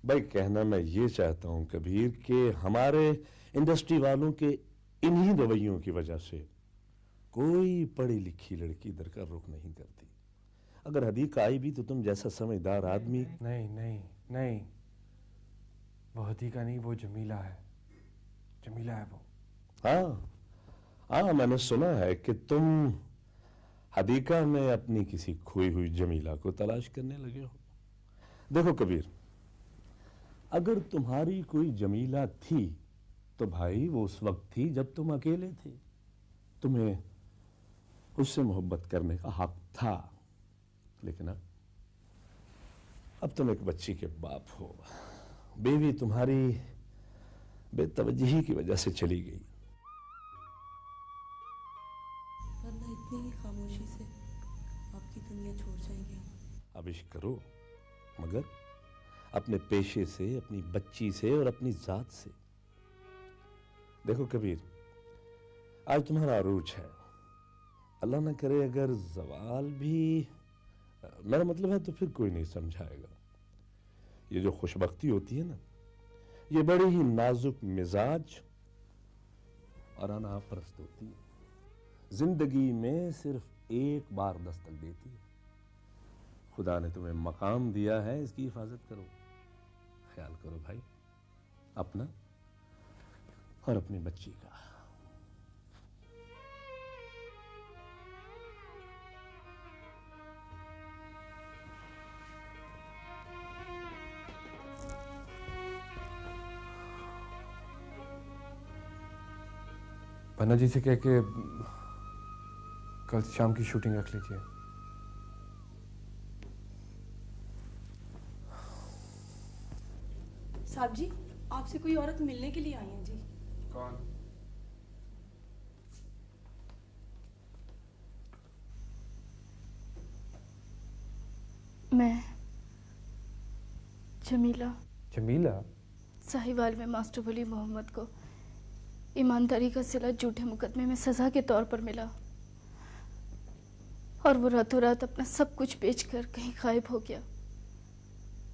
भाई कहना मैं ये चाहता हूं कबीर कि हमारे इंडस्ट्री वालों के इन्हीं रवैयों की वजह से कोई पढ़ी लिखी लड़की इधर का रुख नहीं करती। अगर हदीका आई भी तो तुम जैसा समझदार आदमी। नहीं नहीं नहीं, वो हदीका नहीं, वो जमीला है। जमीला है वो। हाँ, मैंने सुना है कि तुम हदीका में अपनी किसी खोई हुई जमीला को तलाश करने लगे हो। देखो कबीर, अगर तुम्हारी कोई जमीला थी तो भाई वो उस वक्त थी जब तुम अकेले थे। तुम्हें उससे मोहब्बत करने का हक था, लेकिन अब तुम एक बच्ची के बाप हो। बीवी तुम्हारी बेतवज्जही की वजह से चली गई। वरना इतनी ही खामोशी से आपकी दुनिया छोड़ जाएंगे हम। अब इश्क करो, मगर अपने पेशे से, अपनी बच्ची से और अपनी जात से। देखो कबीर, आज तुम्हारा अरूज है। अल्लाह ना करे अगर जवाल भी, मेरा मतलब है, तो फिर कोई नहीं समझाएगा। ये जो खुशबख्ती होती है ना, ये बड़ी ही नाजुक मिजाज और अनापरस्त होती है। जिंदगी में सिर्फ एक बार दस्तक देती है। खुदा ने तुम्हें मकाम दिया है, इसकी हिफाजत करो, ख्याल करो भाई, अपना और अपनी बच्ची का। पन्ना जी से कह के कल शाम की शूटिंग रख लीजिए। साहब जी, आपसे कोई औरत मिलने के लिए आई है जी। कौन? मैं जमीला। जमीला? साहिवाल में मास्टर वली मोहम्मद को ईमानदारी का सिला झूठे मुकदमे में सजा के तौर पर मिला, और वो रातों रात अपना सब कुछ बेचकर कहीं गायब हो गया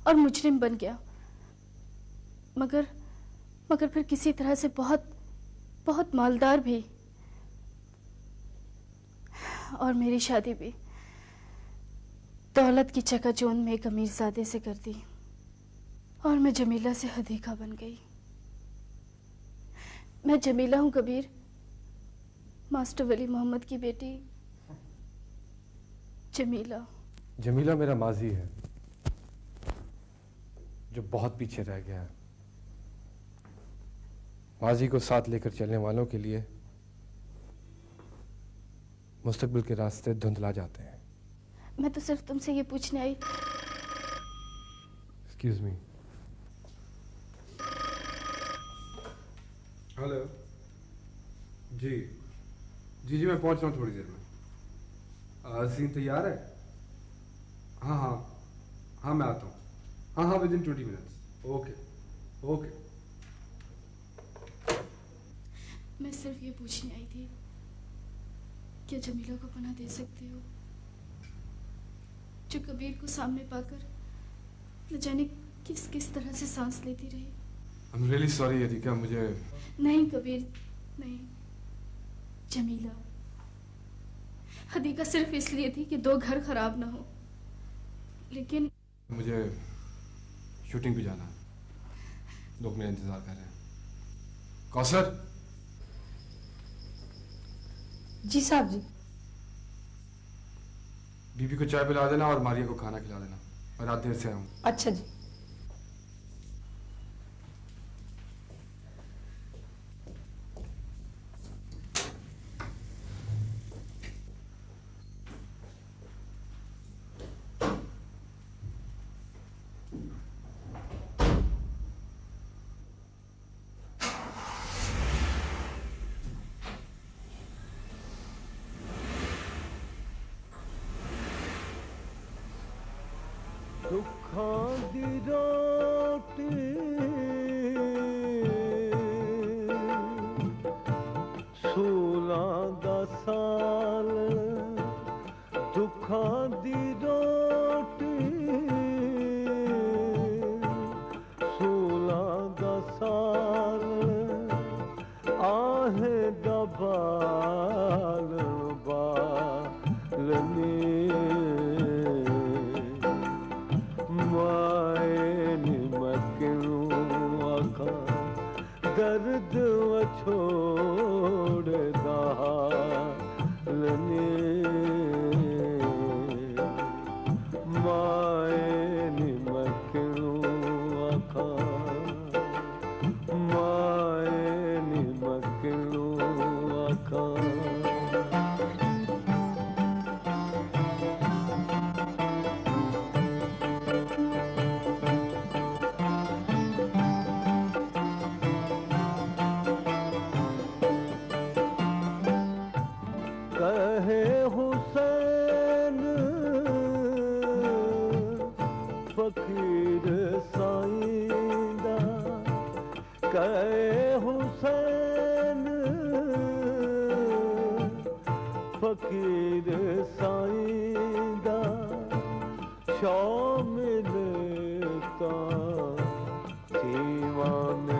और मुजरिम बन गया। मगर फिर किसी तरह से बहुत बहुत मालदार भी, और मेरी शादी भी दौलत की चकाचौंध में एक अमीरजादे से कर दी, और मैं जमीला से हदीका बन गई। मैं जमीला हूं कबीर, मास्टर वली मोहम्मद की बेटी जमीला। जमीला मेरा माजी है जो बहुत पीछे रह गया है। माजी को साथ लेकर चलने वालों के लिए मुस्तकबिल के रास्ते धुंधला जाते हैं। मैं तो सिर्फ तुमसे ये पूछने आई। Excuse me. हेलो जी जी जी, मैं पहुंच रहा हूँ थोड़ी देर में। सीन तैयार है? हाँ हाँ हाँ, मैं आता हूँ। हाँ हाँ, with in 20 minutes. Okay okay. मैं सिर्फ ये पूछने आई थी, क्या जमीला को पनाह दे सकते हो, जो कबीर को सामने पाकर न जाने किस किस तरह से सांस लेती रही। I'm really sorry यदिका, मुझे नहीं कबीर नहीं, जमीला हदीका सिर्फ इसलिए थी कि 2 घर खराब ना हो, लेकिन मुझे शूटिंग भी जाना है। लोग मेरा इंतजार कर रहे हैं। कौसर। जी साहब जी। बीबी को चाय पिला देना और मारिया को खाना खिला देना। मैं रात देर से आया हूँ। अच्छा जी। दुखां दी रोटी सूलां दा साल, दुखां दी रोटी सूलां दा साल, आहे दा बालन बालनी दर्द छोड़दा लने माए निमकनू आखा माए निमकनू आखा कहे हुसैन फकीर साईंदा कहे हुसैन फकीर साईंदा शामिल ता दीवान